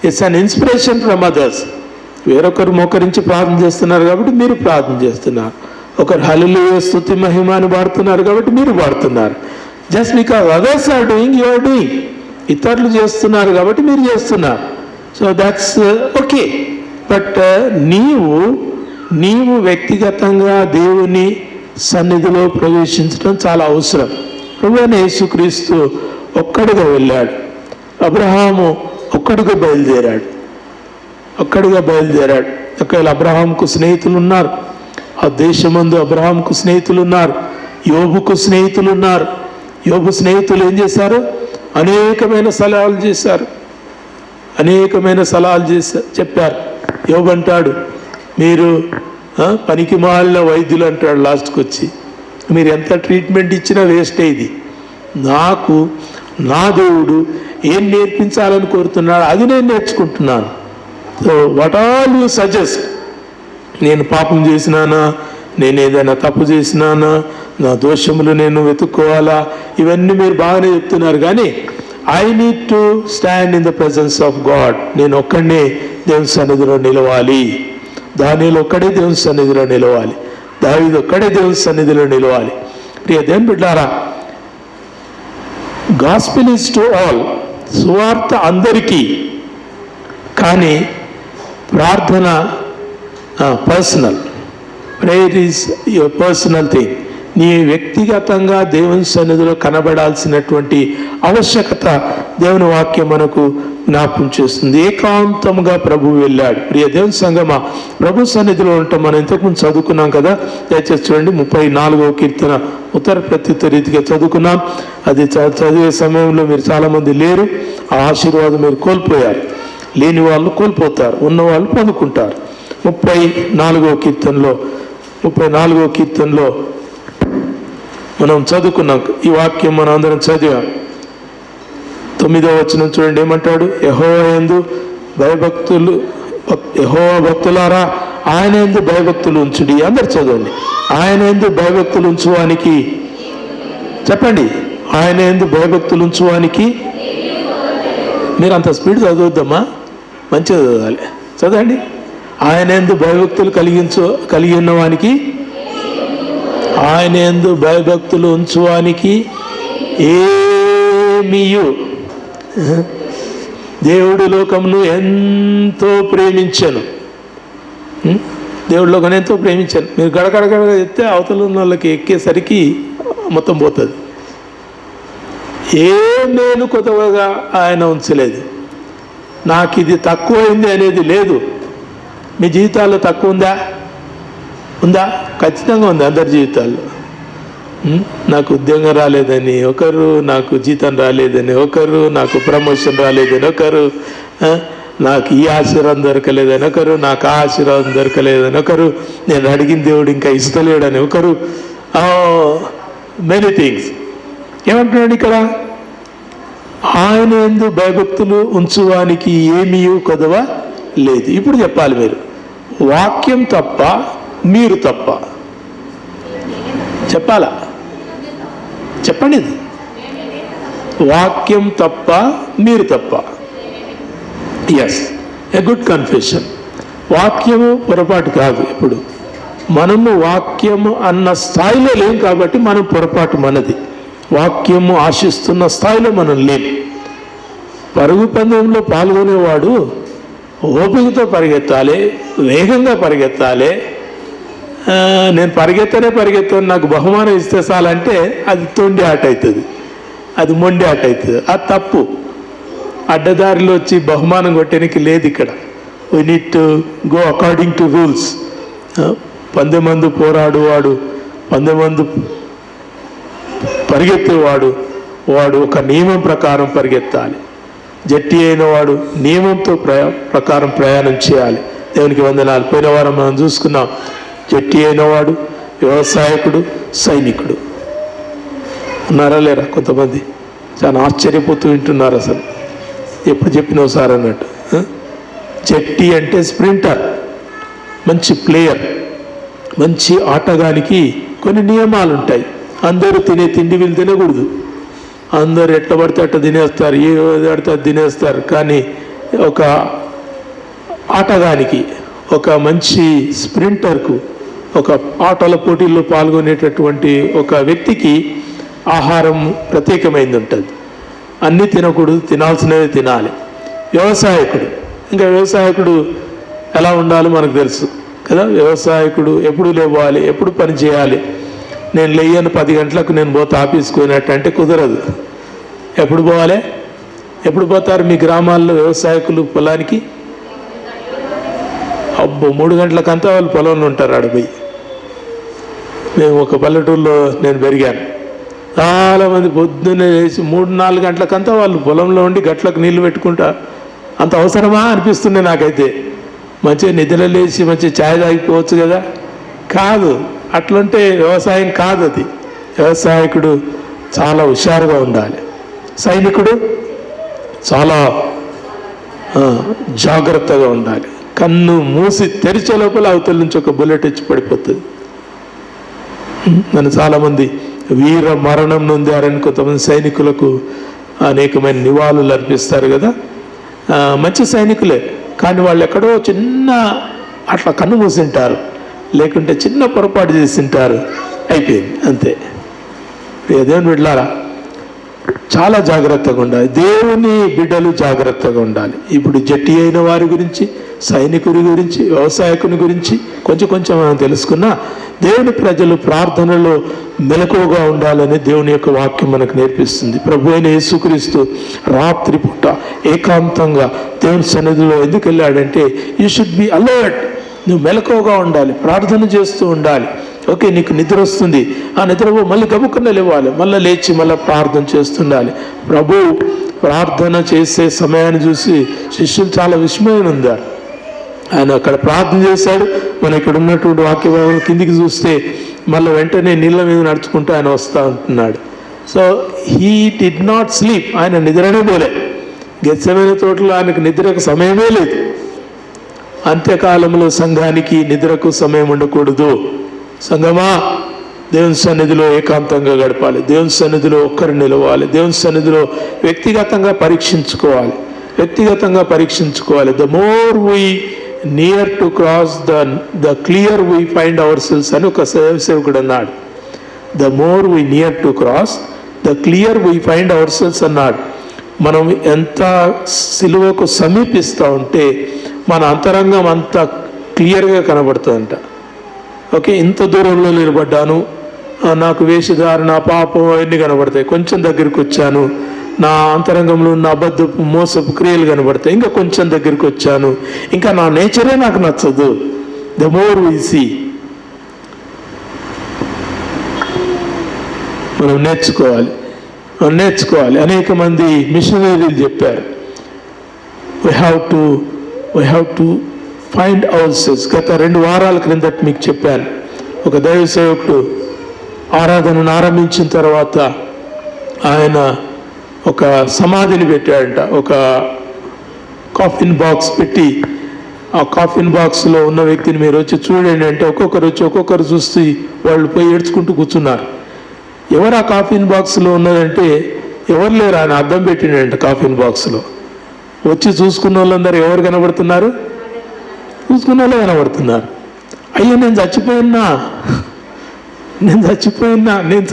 S1: it's an inspiration from others. వేరొకరు మోకరించి ప్రార్థన చేస్తున్నారు కాబట్టి మీరు ప్రార్థన చేస్తున్నారు. ఒకరు హల్లెలూయా స్తుతి మహిమను పాడుతున్నారు కాబట్టి మీరు పాడుతున్నారు. Just because others are doing, you are doing. ఇతరులు చేస్తున్నారు కాబట్టి మీరు చేస్తున్నారు. So that's okay. బట్ నీవు వ్యక్తిగతంగా దేవుని సన్నిధిలో ప్రవేశించడం చాలా అవసరం. ప్రభువైన యేసుక్రీస్తు ఒక్కడిగా వెళ్ళాడు. అబ్రహాము ఒక్కడిగా బయలుదేరాడు. ఒకవేళ అబ్రహాంకు స్నేహితులు ఉన్నారు, ఆ దేశమందు అబ్రహాంకు స్నేహితులు ఉన్నారు, యోబుకు స్నేహితులు ఉన్నారు. యోబు స్నేహితులు ఏం చేశారు? అనేకమైన సలహాలు చెప్పారు. యోబు అంటాడు, మీరు పనికి మాలిన వైద్యులు అంటాడు లాస్ట్కి వచ్చి. మీరు ఎంత ట్రీట్మెంట్ ఇచ్చినా వేస్ట్ అయ్యింది. నాకు నా దేవుడు ఏం నేర్పించాలని కోరుతున్నాడు అది నేను నేర్చుకుంటున్నాను. So what all you suggest, నేను పాపం చేసినానా, నేను ఏదైనా తప్పు చేసినానా, నా దోషములు నేను వెతుక్కోవాలా, ఇవన్నీ మీరు బాగానే చెప్తున్నారు. కానీ I need to stand in the presence of God. నేను ఒక్కడే దేవుని సన్నిధిలో నిలవాలి. దానిలో ఒక్కడే దేవుని సన్నిధిలో నిలవాలి. దావీదు ఒక్కడే దేవుని సన్నిధిలో నిలవాలి. ప్రియ దేవుని బిడ్డలారా, గాస్పెల్ ఈజ్ టు ఆల్. సువార్త అందరికీ. కానీ ప్రార్థన personal. Prayer is your personal thing. నీ వ్యక్తిగతంగా దేవుని సన్నిధిలో కనబడాల్సినటువంటి ఆవశ్యకత దేవుని వాక్యం మనకు జ్ఞాపకం చేస్తుంది. ఏకాంతంగా ప్రభువు వెళ్ళాడు. ప్రియ దేవుని సంగమా, ప్రభు సన్నిధిలో ఉంటాం. మనం ఇంతకుముందు చదువుకున్నాం కదా, దయచేసి చూడండి. 34వ కీర్తన ఉత్తర ప్రత్యుత్త రీతిగా చదువుకున్నాం. అది చదివే సమయంలో మీరు చాలామంది లేరు. ఆ ఆశీర్వాదం మీరు కోల్పోయారు. లేని వాళ్ళు కోల్పోతారు, ఉన్నవాళ్ళు పొందుకుంటారు. 34వ కీర్తనలో మనం చదువుకున్నాం ఈ వాక్యం, మనం అందరం చదివాం. 9వ వచనం చూడండి, ఏమంటాడు? యెహోవా భక్తులారా ఆయన యందు భయభక్తులు ఉంచుడి. అందరు చదవండి. ఆయన యందు భయభక్తులు ఉంచువానికి, చెప్పండి, ఆయన యందు భయభక్తులు ఉంచువానికి. మీరు అంత స్పీడ్ చదవద్దమ్మా, మంచిగా చదవాలి. చదవండి. ఆయన యందు భయభక్తులు కలిగి ఉన్నవానికి, ఆయన యందు భయభక్తులు ఉంచువానికి ఏమియు. దేవుడు లోకమును ఎంతో ప్రేమించాను. దేవుడు లోకం ఎంతో ప్రేమించాను. మీరు గడగడగడగా చెప్తే అవతల ఉన్న వాళ్ళకి ఎక్కేసరికి మొత్తం పోతుంది. నేను కొత్తగా ఆయన ఉంచలేదు. నాకు ఇది తక్కువైంది అనేది లేదు. మీ జీవితాల్లో తక్కువ ఉందా? ఖచ్చితంగా ఉంది. అందరి జీవితాల్లో నాకు ఉద్యోగం రాలేదని ఒకరు, నాకు జీతం రాలేదని ఒకరు, నాకు ప్రమోషన్ రాలేదని ఒకరు, నాకు ఈ ఆశీర్వాదం దొరకలేదని ఒకరు, నాకు ఆ ఆశీర్వాదం దొరకలేదని ఒకరు, నేను అడిగిన దేవుడు ఇంకా ఇస్తలేడని ఒకరు, మెనీ థింగ్స్. ఏమంటున్నాడు ఇక్కడ? ఆయన యందు భయభక్తులు ఉంచువానికి ఏమీ కొదవ లేదు. ఇప్పుడు చెప్పాలి మీరు, వాక్యం తప్ప మీరు తప్ప చెప్పాలా? చెప్పండి. ఇది వాక్యం తప్ప మీరు తప్ప. Yes, a good confession. వాక్యము పొరపాటు కాదు. ఇప్పుడు మనము వాక్యము అన్న స్థాయిలో లేం కాబట్టి మనం పొరపాటు మనది. వాక్యము ఆశిస్తున్న స్థాయిలో మనం లేం. పరుగు పందెంలో పాల్గొనేవాడు ఓపికతో పరిగెత్తాలి, వేగంగా పరిగెత్తాలి. నేను పరిగెత్తాను, నాకు బహుమానం ఇస్తే చాలంటే అది తొండి ఆట అవుతుంది, అది మొండి ఆట అవుతుంది. అది తప్పు. అడ్డదారిలో వచ్చి బహుమానం కొట్టడానికి లేదు ఇక్కడ. We need to go according to rules. 10 మంది పోరాడువాడు, 10 మంది పరిగెత్తేవాడు, వాడు ఒక నియమం ప్రకారం పరిగెత్తాలి. జట్టి అయిన వాడు నియమంతో ప్రకారం ప్రయాణం చేయాలి. దేవునికి వందనాలు. పోయిన వారం మనం చూసుకున్నాం. జట్టి అయిన వాడు వ్యవసాయకుడు, సైనికుడు. ఉన్నారా లేరా? కొంతమంది చాలా ఆశ్చర్యపోతూ వింటున్నారు. అసలు ఎప్పుడు చెప్పినావు సార్ అన్నట్టు. జట్టి అంటే స్ప్రింటర్, మంచి ప్లేయర్, మంచి ఆటగానికి కొన్ని నియమాలు ఉంటాయి. అందరూ తినే తిండి వీళ్ళు తినకూడదు. అందరు ఎట్లా పడితే అట్లా తినేస్తారు, ఏ పడితే అది తినేస్తారు. కానీ ఒక ఆటగానికి, ఒక మంచి స్ప్రింటర్కు, ఒక ఆటల పోటీల్లో పాల్గొనేటటువంటి ఒక వ్యక్తికి ఆహారం ప్రత్యేకమైంది ఉంటుంది. అన్నీ తినకూడదు, తినాల్సినవి తినాలి. వ్యవసాయకుడు ఎలా ఉండాలో మనకు తెలుసు కదా. వ్యవసాయకుడు ఎప్పుడు లేవాలి, ఎప్పుడు పని చేయాలి. నేను లేయను 10 గంటలకు నేను పోతే ఆఫీస్కి పోయినట్టు అంటే కుదరదు. ఎప్పుడు పోవాలి? ఎప్పుడు పోతారు మీ గ్రామాల్లో వ్యవసాయకులు పొలానికి? అబ్బో, 3 గంటలకంతా వాళ్ళు పొలంలో ఉంటారు. ఆడపోయి మేము ఒక పల్లెటూరులో నేను పెరిగాను. చాలామంది పొద్దున్నే లేచి 3-4 గంటలకంతా వాళ్ళు పొలంలో ఉండి గట్లకు నీళ్లు పెట్టుకుంటా. అంత అవసరమా అనిపిస్తుంది నాకైతే. మంచిగా నిద్ర లేచి మంచిగా ఛాయ్ తాగిపోవచ్చు కదా. కాదు, అట్లుంటే వ్యవసాయం కాదు అది. వ్యవసాయకుడు చాలా హుషారుగా ఉండాలి. సైనికుడు చాలా జాగ్రత్తగా ఉండాలి. కన్ను మూసి తెరిచే లోపల అవతల నుంచి ఒక బుల్లెట్ వచ్చి పడిపోతుంది. నన్ను చాలామంది వీర మరణం నొందారని కొంతమంది సైనికులకు అనేకమైన నివాళులు అర్పిస్తారు కదా. మంచి సైనికులే, కానీ వాళ్ళు ఎక్కడో చిన్న అట్లా కన్ను మూసింటారు, లేకుంటే చిన్న పొరపాటు చేసింటారు, అయిపోయింది అంతే. దేవుని బిడ్డలారా, చాలా జాగ్రత్తగా ఉండాలి. దేవుని బిడ్డలు జాగ్రత్తగా ఉండాలి. ఇప్పుడు జట్టి అయిన వారి గురించి, సైనికుడి గురించి, వ్యవసాయకుని గురించి కొంచెం మనం తెలుసుకున్నా, దేవుని ప్రజలు ప్రార్థనలో మెలకువగా ఉండాలని దేవుని యొక్క వాక్యం మనకు నేర్పిస్తుంది. ప్రభు అయిన యేసుక్రీస్తు రాత్రి పూట ఏకాంతంగా దేవుని సన్నిధిలో ఎందుకు వెళ్ళాడంటే, యూ షుడ్ బి అలర్ట్. నువ్వు మెలకువగా ఉండాలి, ప్రార్థన చేస్తూ ఉండాలి. ఓకే, నీకు నిద్ర వస్తుంది, ఆ నిద్రపో, మళ్ళీ గబుక్కున లేవాలి, మళ్ళీ లేచి మళ్ళీ ప్రార్థన చేస్తుండాలి. ప్రభు ప్రార్థన చేసే సమయాన్ని చూసి శిష్యులు చాలా విస్మయం ఉందారు. ఆయన అక్కడ ప్రార్థన చేశాడు. మనం ఇక్కడ ఉన్నటువంటి వాక్యభావం కిందికి చూస్తే మళ్ళీ వెంటనే నీళ్ళ మీద నడుచుకుంటూ ఆయన వస్తూ ఉంటున్నాడు. So he did not sleep. ఆయన నిద్రనే పోలే. గెత్సెమనే తోటలో ఆయనకు నిద్రకు సమయమే లేదు. అంత్యకాలంలో సంఘానికి నిద్రకు సమయం ఉండకూడదు. సంఘమా, దేవుని సన్నిధిలో ఏకాంతంగా గడపాలి, దేవుని సన్నిధిలో ఒక్కరు నిలవాలి, దేవుని సన్నిధిలో వ్యక్తిగతంగా పరీక్షించుకోవాలి. The more we near to cross the clear we find hour selves అని ఒక సేవకుడు అన్నాడు. The more we near to cross the clear we find hour selves అన్నాడు. మనం ఎంత సిలువకు సమీపిస్తూ ఉంటే మన అంతరంగం అంత క్లియర్గా కనబడుతుందంట. ఓకే, ఇంత దూరంలో నిలబడ్డాను, నాకు వేషధారణ, పాపం అవన్నీ కనబడతాయి. కొంచెం దగ్గరికి వచ్చాను, నా అంతరంగంలో ఉన్న అబద్ధపు మోసపు క్రియలు కనబడతాయి. ఇంకా కొంచెం దగ్గరికి వచ్చాను, ఇంకా నా నేచరే నాకు నచ్చదు. The more we see. మనం నేర్చుకోవాలి. అనేక మంది మిషనరీలు చెప్పారు, we have to find hour cells. గత 2 వారాల క్రిందట మీకు చెప్పాను, ఒక దైవ సేవకుడు ఆరాధనను ఆరంభించిన తర్వాత ఆయన ఒక సమాధిని పెట్టాడంట. ఒక కాఫిన్ బాక్స్ పెట్టి, ఆ కాఫిన్ బాక్స్లో ఉన్న వ్యక్తిని మీరు వచ్చి చూడండి అంటే ఒక్కొక్కరు చూసి వాళ్ళు పోయి ఏడ్చుకుంటూ కూర్చున్నారు. ఎవరు ఆ కాఫిన్ బాక్స్లో ఉన్నదంటే ఎవరు లేరు. ఆయన అద్దం పెట్టిండంట కాఫిన్ బాక్స్లో. వచ్చి చూసుకున్న వాళ్ళందరూ ఎవరు కనబడుతున్నారు? చూసుకున్న వాళ్ళే కనబడుతున్నారు. అయ్యో, నేను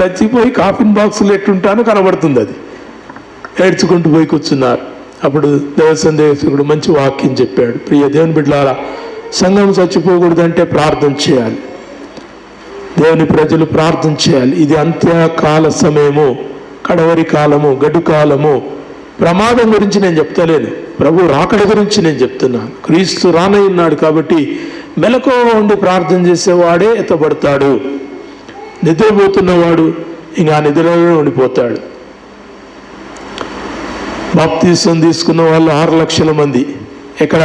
S1: చచ్చిపోయి కాఫిన్ బాక్స్లో ఎట్టుంటానో కనబడుతుంది. అది ఏడ్చుకుంటూ పోయి కూర్చున్నారు. అప్పుడు దేవసేవకుడు మంచి వాక్యం చెప్పాడు. ప్రియ దేవుని బిడ్డలారా, సంఘం చచ్చిపోకూడదంటే ప్రార్థన చేయాలి. దేవుని ప్రజలు ప్రార్థన చేయాలి. ఇది అంత్యకాల సమయము, కడవరి కాలము, గడ్డు కాలము. ప్రమాదం గురించి నేను చెప్తలేను, ప్రభు రాకడ గురించి నేను చెప్తున్నాను. క్రీస్తు రానయ్యున్నాడు కాబట్టి మెలకువగా ఉండి ప్రార్థన చేసేవాడే ఎత్తబడతాడు. నిద్రపోతున్నవాడు ఇంకా నిద్రలో ఉండిపోతాడు. బాప్తీసం తీసుకున్న వాళ్ళు 6 లక్షల మంది. ఎక్కడ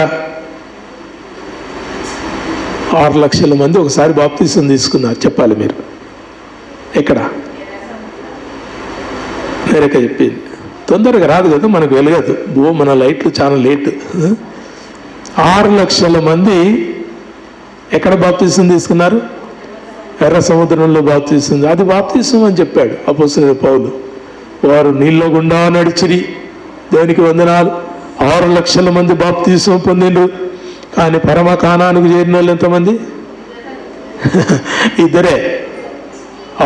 S1: 6 లక్షల మంది ఒకసారి బాప్తీసం తీసుకున్నారు? చెప్పాలి మీరు. ఎక్కడ? వేరేక చెప్పింది. తొందరగా రాదు కదా, మనకు వెలగదు. మన లైట్లు చాలా లేటు. 6 లక్షల మంది ఎక్కడ బాప్తీసం తీసుకున్నారు? ఎర్ర సముద్రంలో బాప్తీసం. అది బాప్తీసం అని చెప్పాడు అపోస్తలుడైన పౌలు. వారు నీళ్ళ గుండా నడిచిరి. దేవునికి వందనాలు. 6 లక్షల మంది బాప్తీసం పొందిండ్రు. కానీ పరమ కానానికి చేరిన వాళ్ళు ఎంతమంది? ఇద్దరే.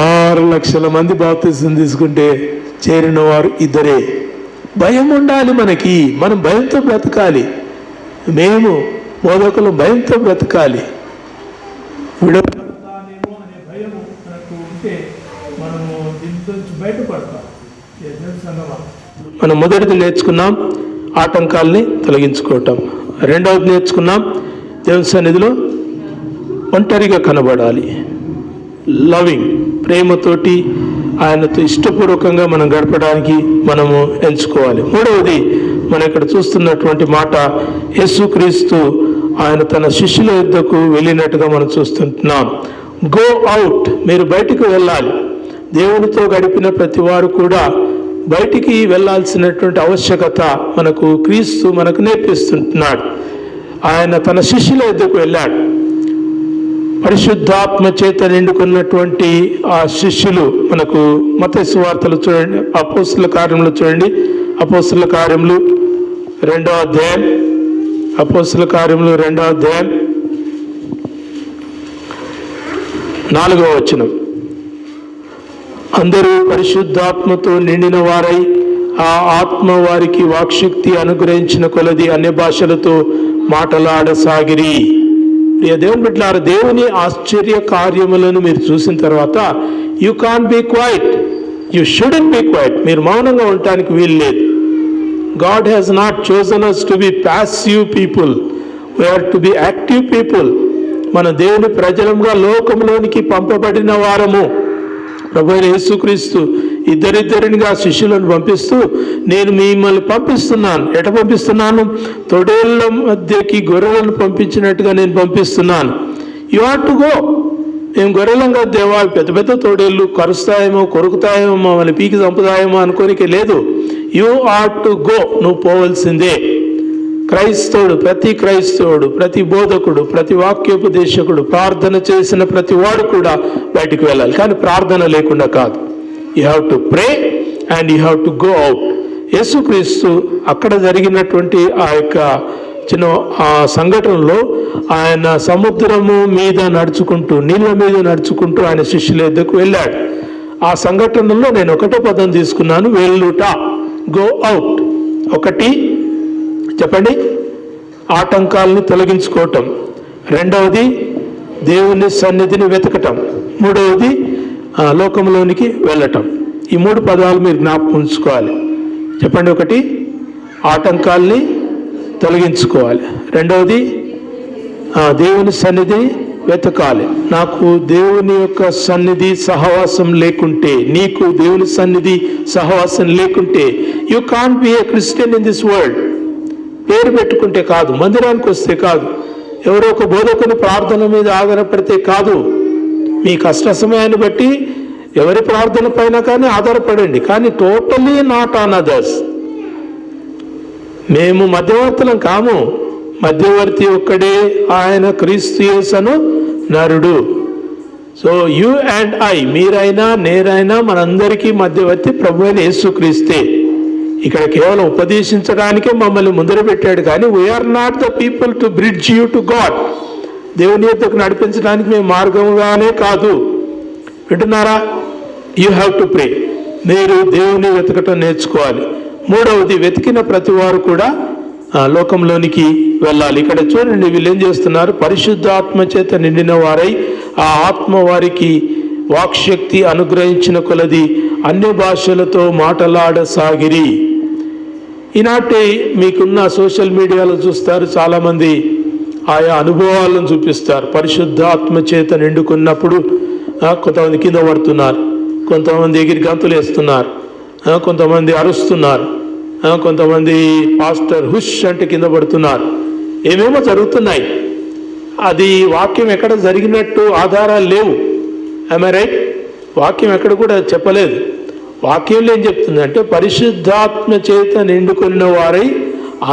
S1: 6 లక్షల మంది బాప్తీసం తీసుకుంటే చేరిన వారు ఇద్దరే. భయం ఉండాలి మనకి. మనం భయంతో బ్రతకాలి. మేము బోధకులు భయంతో బ్రతకాలి. విడవడతానేమో అనే భయం మనకు ఉంటే మనము దీంట్లో బయటపడతాం. మనం మొదటిది నేర్చుకున్నాం ఆటంకాలని తొలగించుకోవటం. రెండవది నేర్చుకున్నాం దేవుని సన్నిధిలో ఒంటరిగా కనబడాలి. లవింగ్, ప్రేమతోటి ఆయనతో ఇష్టపూర్వకంగా మనం గడపడానికి మనము ఎంచుకోవాలి. మూడవది మనం ఇక్కడ చూస్తున్నటువంటి మాట, యేసుక్రీస్తు ఆయన తన శిష్యుల యొద్దకు వెళ్ళినట్టుగా మనం చూస్తుంటున్నాం. గో అవుట్, మీరు బయటికి వెళ్ళాలి. దేవునితో గడిపిన ప్రతి వారు కూడా బయటికి వెళ్ళాల్సినటువంటి ఆవశ్యకత మనకు క్రీస్తు మనకు నేర్పిస్తుంటున్నాడు. ఆయన తన శిష్యుల యొద్దకు వెళ్ళాడు. పరిశుద్ధాత్మ చేత నిండుకున్నటువంటి ఆ శిష్యులు మనకు మత్తయి సువార్తలు చూడండి, అపోస్తలుల కార్యములు చూడండి. అపోస్తలుల కార్యములు 2వ అధ్యాయం, అపోస్తలుల కార్యములు 2వ అధ్యాయం 4వ వచనం. అందరూ పరిశుద్ధాత్మతో నిండిన వారై ఆ ఆత్మ వారికి వాక్శక్తి అనుగ్రహించిన కొలది అన్య భాషలతో మాటలాడసాగిరి. దేవుని బిడ్డలారా, దేవుని ఆశ్చర్య కార్యములను మీరు చూసిన తర్వాత you can't be quiet, you shouldn't be quiet. మీరు మౌనంగా ఉండటానికి వీలు లేదు. God has not chosen us to be passive people. We are to be active people. మన దేవుని ప్రజలంగా లోకంలోనికి పంపబడిన వారము. ప్రభువైన యేసుక్రీస్తు ఇద్దరిద్దరినిగా శిష్యులను పంపిస్తూ, నేను మిమ్మల్ని పంపిస్తున్నాను. ఎట పంపిస్తున్నాను? తొడేళ్ల మధ్యకి గొర్రెలను పంపించినట్టుగా నేను పంపిస్తున్నాను. You are to go. మేము గొర్రెలంగా దేవా, పెద్ద పెద్ద తోడేళ్ళు కరుస్తాయేమో, కొరుకుతాయేమో, మమ్మల్ని పీకి చంపుతాయేమో అనుకోనికే లేదు. You are to go. నువ్వు పోవలసిందే. క్రైస్తవుడు, ప్రతి బోధకుడు, ప్రతి వాక్యోపదేశకుడు, ప్రార్థన చేసిన ప్రతి వాడు కూడా బయటికి వెళ్ళాలి. కానీ ప్రార్థన లేకుండా కాదు. You have to pray and you have to go out. యేసుక్రీస్తు అక్కడ జరిగినటువంటి ఆ యొక్క చిన్న ఆ సంఘటనలో ఆయన సముద్రము మీద నడుచుకుంటూ, నీళ్ళ మీద నడుచుకుంటూ ఆయన శిష్యుల యొద్దకు వెళ్ళాడు. ఆ సంఘటనలో నేను ఒకటో పదం తీసుకున్నాను, వెళ్ళుట, గో అవుట్. ఒకటి చెప్పండి, ఆటంకాలను తొలగించుకోవటం. రెండవది దేవుని సన్నిధిని వెతకటం. మూడవది లోకంలోనికి వెళ్ళటం. ఈ 3 పదాలు మీరు జ్ఞాపకం ఉంచుకోవాలి. చెప్పండి. ఒకటి, ఆటంకాల్ని తొలగించుకోవాలి. రెండవది, దేవుని సన్నిధిని వెతకాలి. నాకు దేవుని యొక్క సన్నిధి సహవాసం లేకుంటే, నీకు దేవుని సన్నిధి సహవాసం లేకుంటే, you can't be a Christian in this world. పేరు పెట్టుకుంటే కాదు, మందిరానికి వస్తే కాదు, ఎవరో ఒక బోధకుని ప్రార్థన మీద ఆధారపడితే కాదు. మీ కష్ట సమయాన్ని బట్టి ఎవరి ప్రార్థన పైన కానీ ఆధారపడండి, కానీ టోటలీ నాట్ ఆన్ అదర్స్. మేము మధ్యవర్తులం కాము. మధ్యవర్తి ఒక్కడే, ఆయన క్రీస్తు యేసును నరుడు. సో యు అండ్ ఐ, మీరైనా నేరైనా మనందరికీ మధ్యవర్తి ప్రభువైన యేసుక్రీస్తే. ఇక్కడ కేవలం ఉపదేశించడానికే మమ్మల్ని ముందర పెట్టాడు, కానీ we are not the people to bridge you to God. దేవుని యొద్దకు నడిపించడానికి మేము మార్గంగానే కాదు. వింటున్నారా? You have to pray. మీరు దేవుని వెతకటం నేర్చుకోవాలి. మూడవది, వెతికిన ప్రతి వారు కూడా లోకంలోనికి వెళ్ళాలి. ఇక్కడ చూడండి, వీళ్ళు ఏం చేస్తున్నారు? పరిశుద్ధాత్మ చేత నిండిన వారై ఆ ఆత్మ వారికి వాక్శక్తి అనుగ్రహించిన కొలది అన్య భాషలతో మాటలాడసాగిరి. ఈనాటి మీకున్న సోషల్ మీడియాలో చూస్తారు, చాలామంది ఆయా అనుభవాలను చూపిస్తారు. పరిశుద్ధాత్మ చేత నిండుకున్నప్పుడు కొంతమంది కింద పడుతున్నారు, కొంతమంది ఎగిరి గంతులు వేస్తున్నారు, కొంతమంది అరుస్తున్నారు, కొంతమంది పాస్టర్ హుష్ అంటే కింద పడుతున్నారు. ఏమేమో జరుగుతున్నాయి. అది వాక్యం ఎక్కడ జరిగినట్టు ఆధారాలు లేవు. I right? వాక్యం ఎక్కడ కూడా చెప్పలేదు. వాక్యంలో ఏం చెప్తుందంటే, పరిశుద్ధాత్మ చేత నిండుకున్న వారై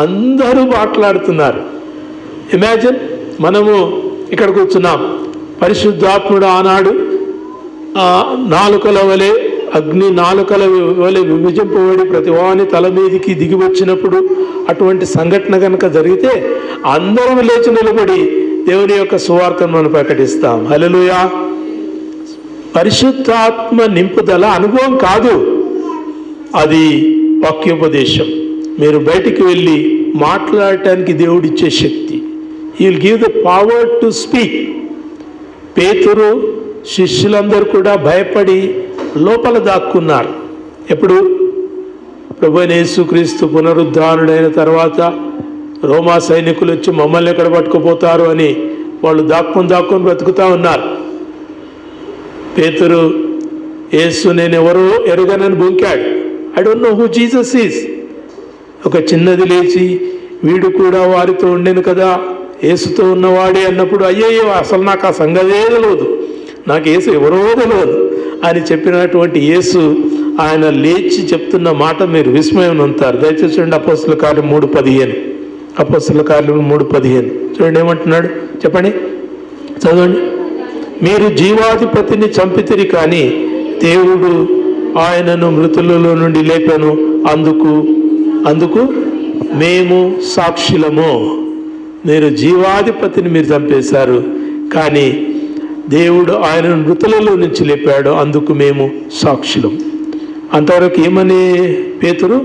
S1: అందరూ మాట్లాడుతున్నారు. ఇమాజిన్, మనము ఇక్కడ కూర్చున్నాం, పరిశుద్ధాత్ముడు ఆనాడు నాలుకల వలె, అగ్ని నాలుకల వలె విభజింపబడి ప్రతి వాని తల మీదికి దిగి వచ్చినప్పుడు అటువంటి సంఘటన కనుక జరిగితే అందరం లేచి నిలబడి దేవుని యొక్క సువార్తను మనం ప్రకటిస్తాం. హల్లెలూయా. పరిశుద్ధాత్మ నింపుదల అనుభవం కాదు, అది వాక్యోపదేశం. మీరు బయటికి వెళ్ళి మాట్లాడటానికి దేవుడిచ్చే శక్తి. He will give the power to speak. పేతురు శిష్యులందరూ కూడా భయపడి లోపల దాక్కున్నారు. ఎప్పుడు? ప్రభువైన యేసుక్రీస్తు పునరుద్ధానుడైన తర్వాత రోమా సైనికులు వచ్చి మమ్మల్ని ఎక్కడ పట్టుకుపోతారు అని వాళ్ళు దాక్కుని బ్రతుకుతా ఉన్నారు. పేతురు, యేసు నేనెవరో ఎరుగనని బొంకాడు. I don't know who Jesus is. ఒక చిన్నది లేచి, వీడు కూడా వారితో ఉండేను కదా, యేసుతో ఉన్నవాడే అన్నప్పుడు, అయ్యయ్యో అసలు నాకు ఆ సంగతే తెలియదు, నాకు యేసు ఎవరో తెలియదు అని చెప్పినటువంటి యేసు ఆయన లేచి చెప్తున్న మాట మీరు విస్మయం ఉంటారు. దయచేసి చూడండి, అపోస్తల కార్యం 3:15. అపోస్తల కార్యం 3:15 చూడండి ఏమంటున్నాడు, చెప్పండి, చదవండి. మీరు జీవాధిపతిని చంపితిరి, కానీ దేవుడు ఆయనను మృతులలో నుండి లేపెను, అందుకు మేము సాక్షులము. మీరు జీవాధిపతిని మీరు చంపేశారు, కానీ దేవుడు ఆయనను మృతులలో నుంచి లేపాడు, అందుకు మేము సాక్షులం. అంతవరకు ఏమని పేతురు?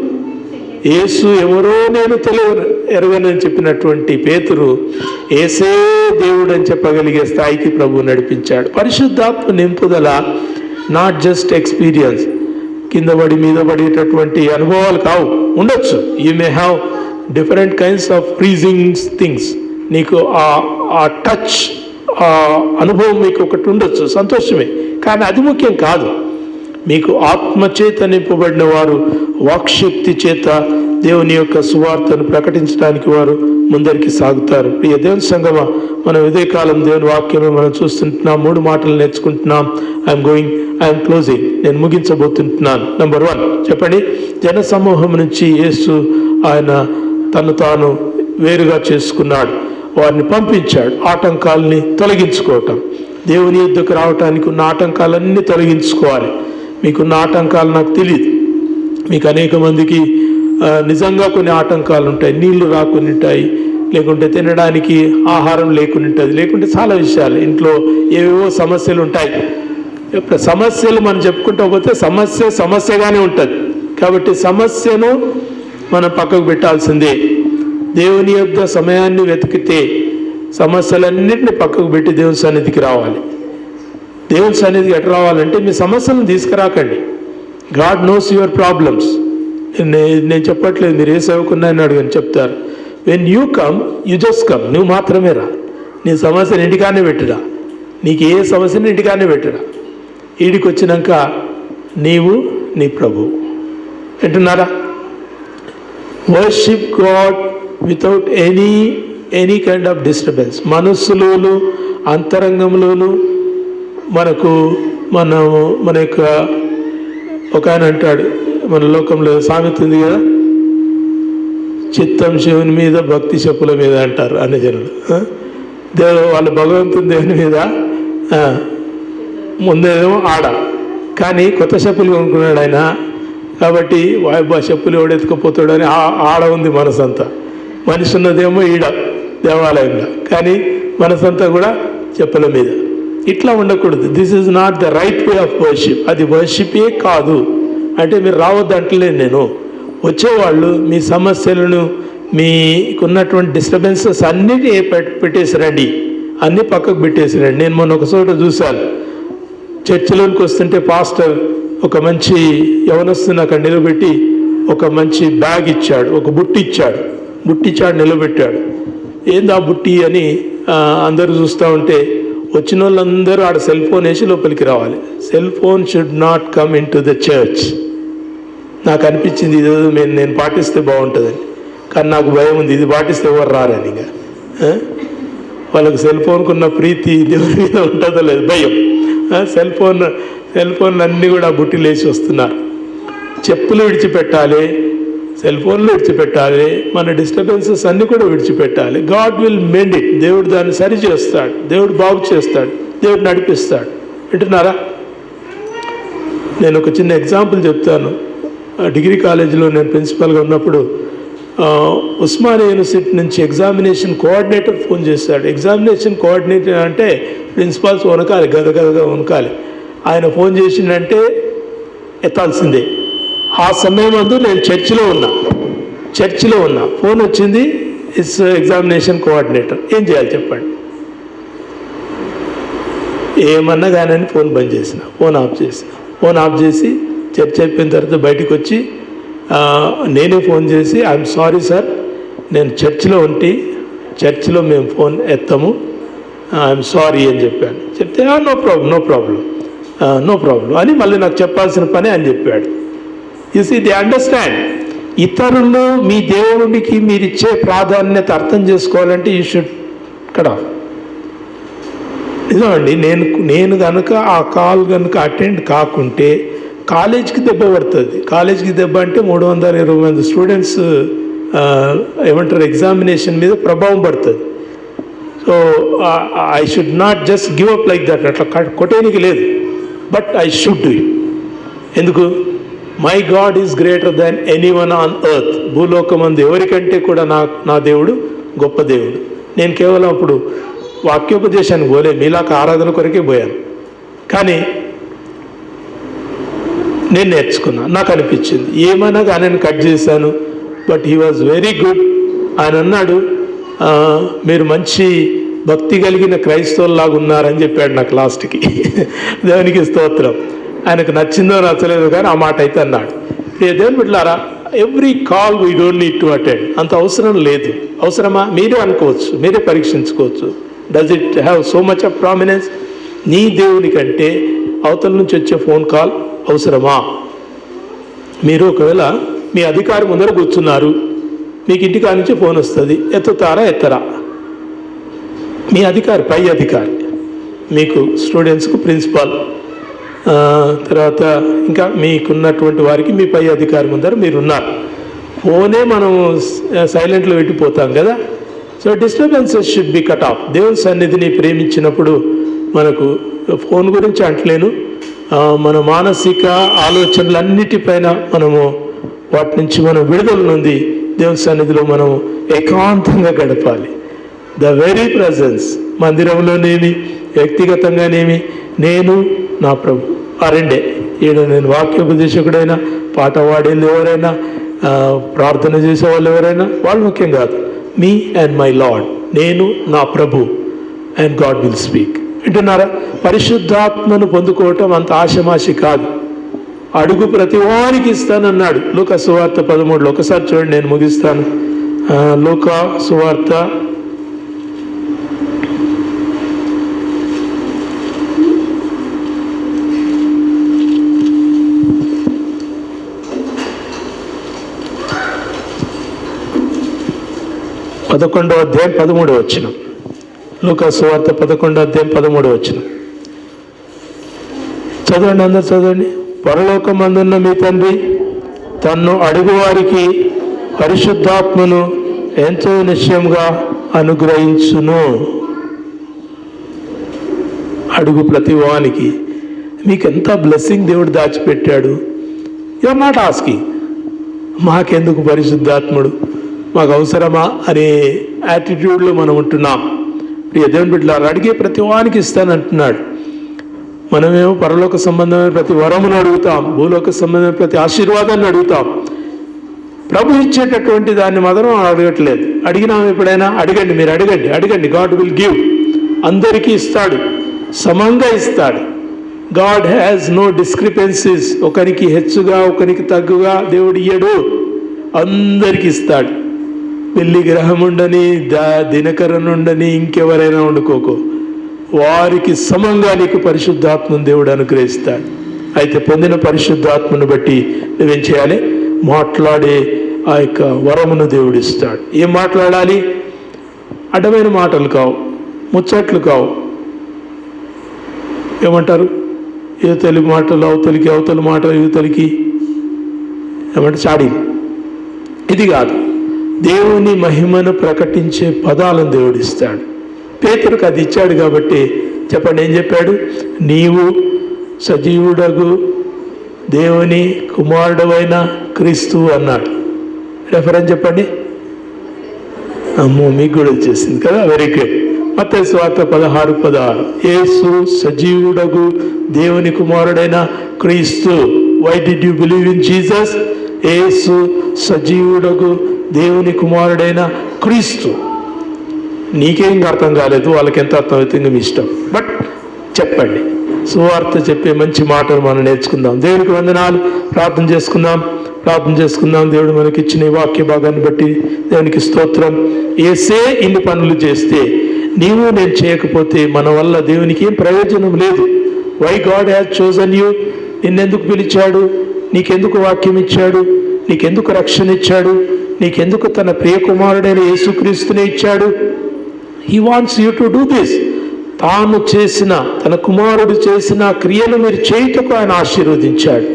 S1: యేసు ఎవరో నేను ఎరగనని చెప్పినటువంటి పేతురు యేసే దేవుడు అని చెప్పగలిగే స్థాయికి ప్రభు నడిపించాడు. పరిశుద్ధాత్మ నింపుదల నాట్ జస్ట్ ఎక్స్పీరియన్స్, కింద పడి మీద పడేటటువంటి అనుభవాలు కావు. ఉండొచ్చు, you may have different kinds of pleasing things. నీకు ఆ టచ్ అనుభవం మీకు ఒకటి ఉండొచ్చు, సంతోషమే. కానీ అది ముఖ్యం కాదు. మీకు ఆత్మచేత నింపబడిన వారు వాక్శక్తి చేత దేవుని యొక్క సువార్తను ప్రకటించడానికి వారు ముందరికి సాగుతారు. ప్రియ దేవుని సంగమ, మనం ఇదే కాలం దేవుని వాక్యమే మనం చూస్తుంటున్నాం. 3 మాటలు నేర్చుకుంటున్నాం. ఐఎమ్ క్లోజింగ్, నేను ముగించబోతుంటున్నాను. నెంబర్ 1 చెప్పండి. జన సమూహం నుంచి యేసు ఆయన తను తాను వేరుగా చేసుకున్నాడు, వారిని పంపించాడు. ఆటంకాలని తొలగించుకోవటం, దేవుని యుద్ధకు రావటానికి ఉన్న ఆటంకాలన్నీ తొలగించుకోవాలి. మీకున్న ఆటంకాలు నాకు తెలియదు. మీకు అనేక మందికి నిజంగా కొన్ని ఆటంకాలు ఉంటాయి. నీళ్లు రాకుండా ఉంటాయి, లేకుంటే తినడానికి ఆహారం లేకుండా ఉంటుంది, లేకుంటే చాలా విషయాలు ఇంట్లో ఏవేవో సమస్యలు ఉంటాయి. సమస్యలు మనం చెప్పుకుంటూ పోతే సమస్యగానే ఉంటుంది. కాబట్టి సమస్యను మనం పక్కకు పెట్టాల్సిందే. దేవుని యొక్క సమయాన్ని వెతికితే సమస్యలన్నింటినీ పక్కకు పెట్టి దేవుని సన్నిధికి రావాలి. దేవుని సన్నిధికి ఎట్లా రావాలంటే మీ సమస్యలను తీసుకురాకండి. God knows your problems. నేను చెప్పట్లేదు మీరు ఏ సేవకున్నాయని అడుగుని చెప్తారు. When you come, you just come. నువ్వు మాత్రమే రా. నీ సమస్యను ఇంటికానే పెట్టురా. నీకు ఏ సమస్యను ఇంటికానే పెట్టురా. ఈడికి వచ్చినాక నీవు నీ ప్రభు వింటున్నారా? Worship God without any kind of disturbance. మనస్సులోను అంతరంగంలోను మన యొక్క ఒక ఆయన అంటాడు, మన లోకంలో సామెత ఉంది కదా, చిత్తం శివుని మీద భక్తి చెప్పుల మీద అంటారు అన్ని జనులు. వాళ్ళ భగవంతుని దేవుని మీద ముందేమో ఆడ, కానీ కొత్త చెప్పులు కొనుక్కున్నాడు ఆయన. కాబట్టి వాయిబా చెప్పులు ఎవడెత్తుకుపోతాడు అని ఆడ ఉంది మనసంతా. మనిషి ఉన్నదేమో ఈడ దేవాలయంలో, కానీ మనసంతా కూడా చెప్పుల మీద. ఇట్లా ఉండకూడదు. This is not the right way of worship. అది వర్షిపే కాదు. అంటే మీరు రావద్దు అంటలేను నేను. వచ్చేవాళ్ళు మీ సమస్యలను, మీకున్నటువంటి డిస్టర్బెన్సెస్ అన్నిటి పెట్టేసి రండి, అన్నీ పక్కకు పెట్టేసి రండి. నేను మొన్న ఒక చోట చూశాను, చర్చిలోనికి వస్తుంటే పాస్టర్ ఒక మంచి యవనస్తుని అక్కడ నిలబెట్టి ఒక మంచి బ్యాగ్ ఇచ్చాడు, ఒక బుట్టి ఇచ్చాడు, నిలబెట్టాడు. ఏంది ఆ బుట్టి అని అందరూ చూస్తూ ఉంటే వచ్చిన వాళ్ళందరూ ఆడ సెల్ ఫోన్ వేసి లోపలికి రావాలి. Cell phone should not come in to the church. నాకు అనిపించింది ఇది నేను పాటిస్తే బాగుంటుందని, కానీ నాకు భయం ఉంది, ఇది పాటిస్తే ఎవరు రారని. ఇంకా వాళ్ళకి సెల్ ఫోన్కున్న ప్రీతి దేవుని మీద ఉంటుందో లేదు భయం. సెల్ ఫోన్ అన్నీ కూడా బుట్టిలు వేసి వస్తున్నారు. చెప్పులు విడిచిపెట్టాలి, సెల్ ఫోన్లు విడిచిపెట్టాలి, మన డిస్టర్బెన్సెస్ అన్నీ కూడా విడిచిపెట్టాలి. God will mend it. దేవుడు దాన్ని సరి చేస్తాడు, దేవుడు బాగు చేస్తాడు, దేవుడు నడిపిస్తాడు. వింటున్నారా? నేను ఒక చిన్న ఎగ్జాంపుల్ చెప్తాను. డిగ్రీ కాలేజీలో నేను ప్రిన్సిపల్గా ఉన్నప్పుడు ఉస్మానియా యూనివర్సిటీ నుంచి ఎగ్జామినేషన్ కోఆర్డినేటర్ ఫోన్ చేశాడు. ఎగ్జామినేషన్ కోఆర్డినేటర్ అంటే ప్రిన్సిపాల్స్ వనకాలి, గదగదగా వనకాలి. ఆయన ఫోన్ చేసిందంటే ఎత్తాల్సిందే. ఆ సమయం అందు నేను చర్చిలో ఉన్నా. ఫోన్ వచ్చింది, ఇట్స్ ఎగ్జామినేషన్ కోఆర్డినేటర్. ఏం చేయాలి చెప్పండి? ఏమన్నా కానీ ఫోన్ బంద్ చేసిన, ఫోన్ ఆఫ్ చేసి చర్చ అయిపోయిన తర్వాత బయటకు వచ్చి నేనే ఫోన్ చేసి ఐఎమ్ సారీ సార్, నేను చర్చిలో మేము ఫోన్ ఎత్తాము, ఐఎమ్ సారీ అని చెప్పాను. చెప్తే నో ప్రాబ్లం అని మళ్ళీ నాకు చెప్పాల్సిన పని అని చెప్పాడు. You see, they understand. ఇతరులు మీ దేవుడికి మీరు ఇచ్చే ప్రాధాన్యత అర్థం చేసుకోవాలంటే యూ షుడ్ కట్ ఆఫ్. నిజమండి, నేను కనుక ఆ కాల్ కనుక అటెండ్ కాకుంటే కాలేజీకి దెబ్బ పడుతుంది. కాలేజీకి దెబ్బ అంటే 320 మంది స్టూడెంట్స్ ఏమంటారు ఎగ్జామినేషన్ మీద ప్రభావం పడుతుంది. So I should not just give up like that. అట్లా కొట్టేనికి లేదు, but I should do it. ఎందుకు? My God is greater than anyone on earth. భూలోకమందు ఎవరికంటే కూడా నా దేవుడు గొప్ప దేవుడు. నేను కేవలం అప్పుడు వాక్యోపదేశానికి పోలే, మీలాక ఆరాధన కొరకే పోయాను. కానీ నేను నేర్చుకున్నా, నాకు అనిపించింది. ఏమైనా కానీ నేను కట్ చేశాను, but he was very good. ఆయన అన్నాడు, మీరు మంచి భక్తి కలిగిన క్రైస్తవుల్లాగా ఉన్నారని చెప్పాడు నాకు లాస్ట్కి. దేవునికి స్తోత్రం. ఆయనకు నచ్చిందో నచ్చలేదో కానీ ఆ మాట అయితే అన్నాడు. దేవుని బిడ్డలారా, every call we don't need to attend. అంత అవసరం లేదు. అవసరమా? మీరే అనుకోవచ్చు, మీరే పరీక్షించుకోవచ్చు. Does it have so much of prominence? నీ దేవుని కంటే అవతల నుంచి వచ్చే ఫోన్ కాల్ అవసరమా? మీరు ఒకవేళ మీ అధికారి ముందర కూర్చున్నారు, మీకు ఇంటికా నుంచి ఫోన్ వస్తుంది, ఎత్తుతారా ఎత్తరా? మీ అధికారి, పై అధికారి, మీకు స్టూడెంట్స్కు ప్రిన్సిపాల్, తర్వాత ఇంకా మీకున్నటువంటి వారికి మీ పై అధికారి ముందర మీరున్నారు. ఫోనే మనం సైలెంట్లో పెట్టిపోతాం కదా. So disturbances should be cut off. దేవుని సన్నిధిని ప్రేమించినప్పుడు మనకు ఫోన్ గురించి అంటలేను, మన మానసిక ఆలోచనలన్నిటిపైన మనము వాటి నుంచి మనం విడుదల నుండి దేవుని సన్నిధిలో మనం ఏకాంతంగా గడపాలి. ద వెరీ ప్రజెన్స్, మందిరంలోనేమి వ్యక్తిగతంగానేమి, నేను నా ప్రభు ఆ రెండే. ఈడ నేను వాక్యోపదేశకుడైనా, పాట పాడేది ఎవరైనా, ప్రార్థన చేసే వాళ్ళు ఎవరైనా, వాళ్ళు ముఖ్యం కాదు. మీ అండ్ మై లార్డ్, నేను నా ప్రభు, అండ్ గాడ్ విల్ స్పీక్. వింటున్నారా? పరిశుద్ధాత్మను పొందుకోవటం అంత ఆశమాషి కాదు. అడుగు ప్రతి వారికి ఇస్తానన్నాడు లూకా సువార్త 13. ఒకసారి చూడండి, నేను ముగిస్తాను. లూకా సువార్త 11వ అధ్యాయం 13వ వచనం. లూకా సువార్త 11వ అధ్యాయం 13వ వచనం చదవండి, అందరు చదవండి. పరలోకమందున్న మీ తండ్రి తన్ను అడుగువారికి పరిశుద్ధాత్మను ఎంతో నిశ్చయంగా అనుగ్రహించును. అడుగు ప్రతి వానికి. మీకు ఎంత బ్లెస్సింగ్ దేవుడు దాచిపెట్టాడు. యూఆర్ నాట్ ఆస్కింగ్ మాకెందుకు పరిశుద్ధాత్ముడు, మాకు అవసరమా అనే యాటిట్యూడ్లో మనం ఉంటున్నాం. ప్రియ దేవుని బిడ్డలారా, అడిగే ప్రతి వానికి ఇస్తానంటున్నాడు. మనమేమో పరలోక సంబంధమైన ప్రతి వరమును అడుగుతాం, భూలోక సంబంధమైన ప్రతి ఆశీర్వాదాన్ని అడుగుతాం. ప్రభు ఇచ్చేటటువంటి దాన్ని మాత్రం అడగట్లేదు. అడిగినాం ఎప్పుడైనా? అడగండి, మీరు అడగండి, అడగండి. God will give. అందరికీ ఇస్తాడు, సమంగా ఇస్తాడు. God has no discrepancies. ఒకరికి హెచ్చుగా ఒకరికి తగ్గుగా దేవుడు ఇయ్యడు, అందరికి ఇస్తాడు. పెళ్లి గ్రహం ఉండని, దినకరణ ఉండని, ఇంకెవరైనా వండుకోకో, వారికి సమంగా నీకు పరిశుద్ధాత్మను దేవుడు అనుగ్రహిస్తాడు. అయితే పొందిన పరిశుద్ధాత్మను బట్టి నువ్వేం చేయాలి? మాట్లాడే ఆ యొక్క వరమును దేవుడు ఇస్తాడు. ఏం మాట్లాడాలి? అడ్డమైన మాటలు కావు, ముచ్చట్లు కావు. ఏమంటారు? యువతలి మాటలు అవతలికి, అవతల మాటలు యువతలికి, ఏమంటే చాడీ. ఇది కాదు, దేవుని మహిమను ప్రకటించే పదాలను దేవుడిస్తాడు. పేతురుకు అది ఇచ్చాడు కాబట్టి చెప్పండి, ఏం చెప్పాడు? నీవు సజీవుడగు దేవుని కుమారుడవైన క్రీస్తు అన్నాడు. రెఫరెన్స్ చెప్పండి. అమ్మో, మీకు కూడా వచ్చేసింది కదా, వెరీ గుడ్. మత్తయి సువార్త 16:16 యేసు సజీవుడగు దేవుని కుమారుడైన క్రీస్తు. Why did you believe in Jesus? యేసు సజీవుడగు దేవుని కుమారుడైన క్రీస్తు. నీకేం అర్థం కాలేదు, వాళ్ళకి ఎంత అర్థమవుతుంది మీ ఇష్టం, బట్ చెప్పండి. సువార్త చెప్పే మంచి మాటలు మనం నేర్చుకుందాం. దేవునికి వందనాలు. ప్రార్థన చేసుకుందాం. దేవుడు మనకి ఇచ్చిన ఈ వాక్య భాగాన్ని బట్టి దేవునికి స్తోత్రం. యేసే ఇన్ని పనులు చేస్తే, నీవు నేను చేయకపోతే మన వల్ల దేవునికి ఏం ప్రయోజనం లేదు. Why God has chosen you? నిన్నెందుకు పిలిచాడు? నీకెందుకు వాక్యం ఇచ్చాడు? నీకెందుకు రక్షణ ఇచ్చాడు? నీకెందుకు తన ప్రియకుమారుడైన యేసుక్రీస్తునే ఇచ్చాడు? He wants you to do this. తాను చేసిన, తన కుమారుడు చేసిన క్రియలు మీరు చేయుటకు ఆయన ఆశీర్వదించాడు.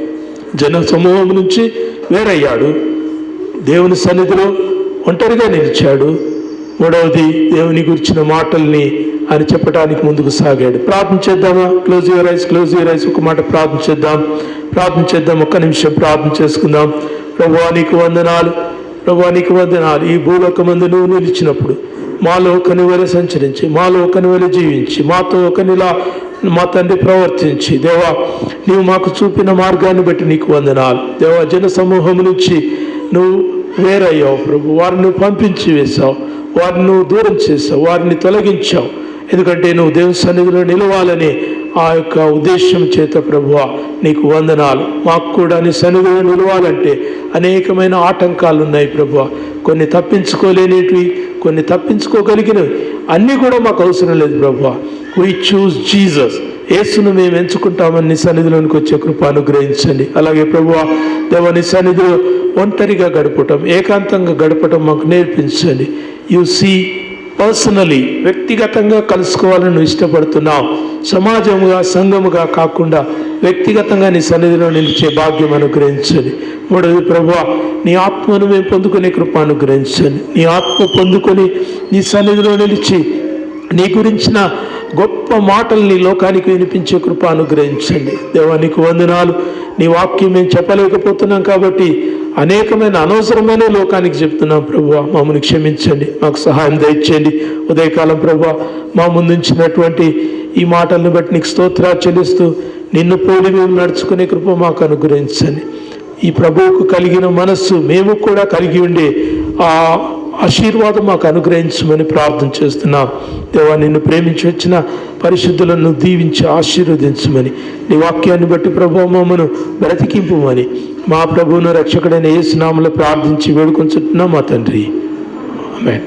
S1: జన సమూహం నుంచి వేరయ్యాడు, దేవుని సన్నిధిలో ఒంటరిగా నిలిచాడు. మూడవది, దేవుని గురించిన మాటల్ని ఆయన చెప్పడానికి ముందుకు సాగాడు. ప్రార్థన చేద్దామా? Close your eyes. ఒక మాట ప్రార్థన చేద్దాం. ఒక్క నిమిషం ప్రార్థన చేసుకుందాం. ప్రభువా నీకు వందనాలు. ఈ భూలోకమందు నువ్వు నిలిచినప్పుడు మాలో ఒకని వలె సంచరించి, మాలో ఒకని వలె జీవించి, మాతో ఒకనిలా మా తండ్రి ప్రవర్తించి, దేవా నీవు మాకు చూపిన మార్గాన్ని బట్టి నీకు వందనాలు. దేవా, జన సమూహం నుంచి నువ్వు వేరయ్యావు ప్రభు. వారిని నువ్వు పంపించి వేశావు, వారిని నువ్వు దూరం చేసావు, వారిని తొలగించావు. ఎందుకంటే నువ్వు దేవుని సన్నిధిలో నిలవాలని ఆ యొక్క ఉద్దేశం చేత ప్రభువా నీకు వందనాలు. మాకు కూడా నీ సన్నిధిలో నిలవాలంటే అనేకమైన ఆటంకాలు ఉన్నాయి ప్రభువా. కొన్ని తప్పించుకోలేనివి, కొన్ని తప్పించుకోగలిగినవి, అన్నీ కూడా మాకు అవసరం లేదు ప్రభువా. వీ చూస్ జీసస్, యేసును మేము ఎంచుకుంటామని నీ సన్నిధిలోనికి వచ్చే కృప అనుగ్రహించండి. అలాగే ప్రభువా దేవా, సన్నిధిలో ఒంటరిగా గడపటం, ఏకాంతంగా గడపటం మాకు నేర్పించండి. యు సీ పర్సనలీ, వ్యక్తిగతంగా కలుసుకోవాలని నువ్వు ఇష్టపడుతున్నావు. సమాజముగా సంఘముగా కాకుండా వ్యక్తిగతంగా నీ సన్నిధిలో నిలిచే భాగ్యం అనుగ్రహించండి. మూడవది ప్రభువా, నీ ఆత్మను మేము పొందుకునే కృప అనుగ్రహించండి. నీ ఆత్మ పొందుకొని నీ సన్నిధిలో నిలిచి నీ గురించిన గొప్ప మాటల్ని లోకానికి వినిపించే కృప అనుగ్రహించండి. దేవా నీకు వందనాలు. నీ వాక్యం మేము చెప్పలేకపోతున్నాం కాబట్టి అనేకమైన అనవసరమైన లోకానికి చెప్తున్నాం ప్రభువా. మమ్మల్ని క్షమించండి, మాకు సహాయం దయచేయండి. ఉదయకాలం ప్రభువా మా ముందుంచినటువంటి ఈ మాటలను బట్టి నీకు స్తోత్రాలు చెల్లిస్తూ నిన్ను పోలి మేము నడుచుకునే కృప మాకు అనుగ్రహించండి. ఈ ప్రభువుకు కలిగిన మనస్సు మేము కూడా కలిగి ఉండే ఆ ఆశీర్వాదం మాకు అనుగ్రహించమని ప్రార్థన చేస్తున్నాం. దేవా నిన్ను ప్రేమించి వచ్చిన పరిశుద్ధులను దీవించి ఆశీర్వదించమని, నీ వాక్యాన్ని బట్టి ప్రభువు మమ్మను బ్రతికింపుమని మా ప్రభువును రక్షకుడైన యేసు నామములో ప్రార్థించి వేడుకొంచుతున్నాం మా తండ్రి. ఆమేన్.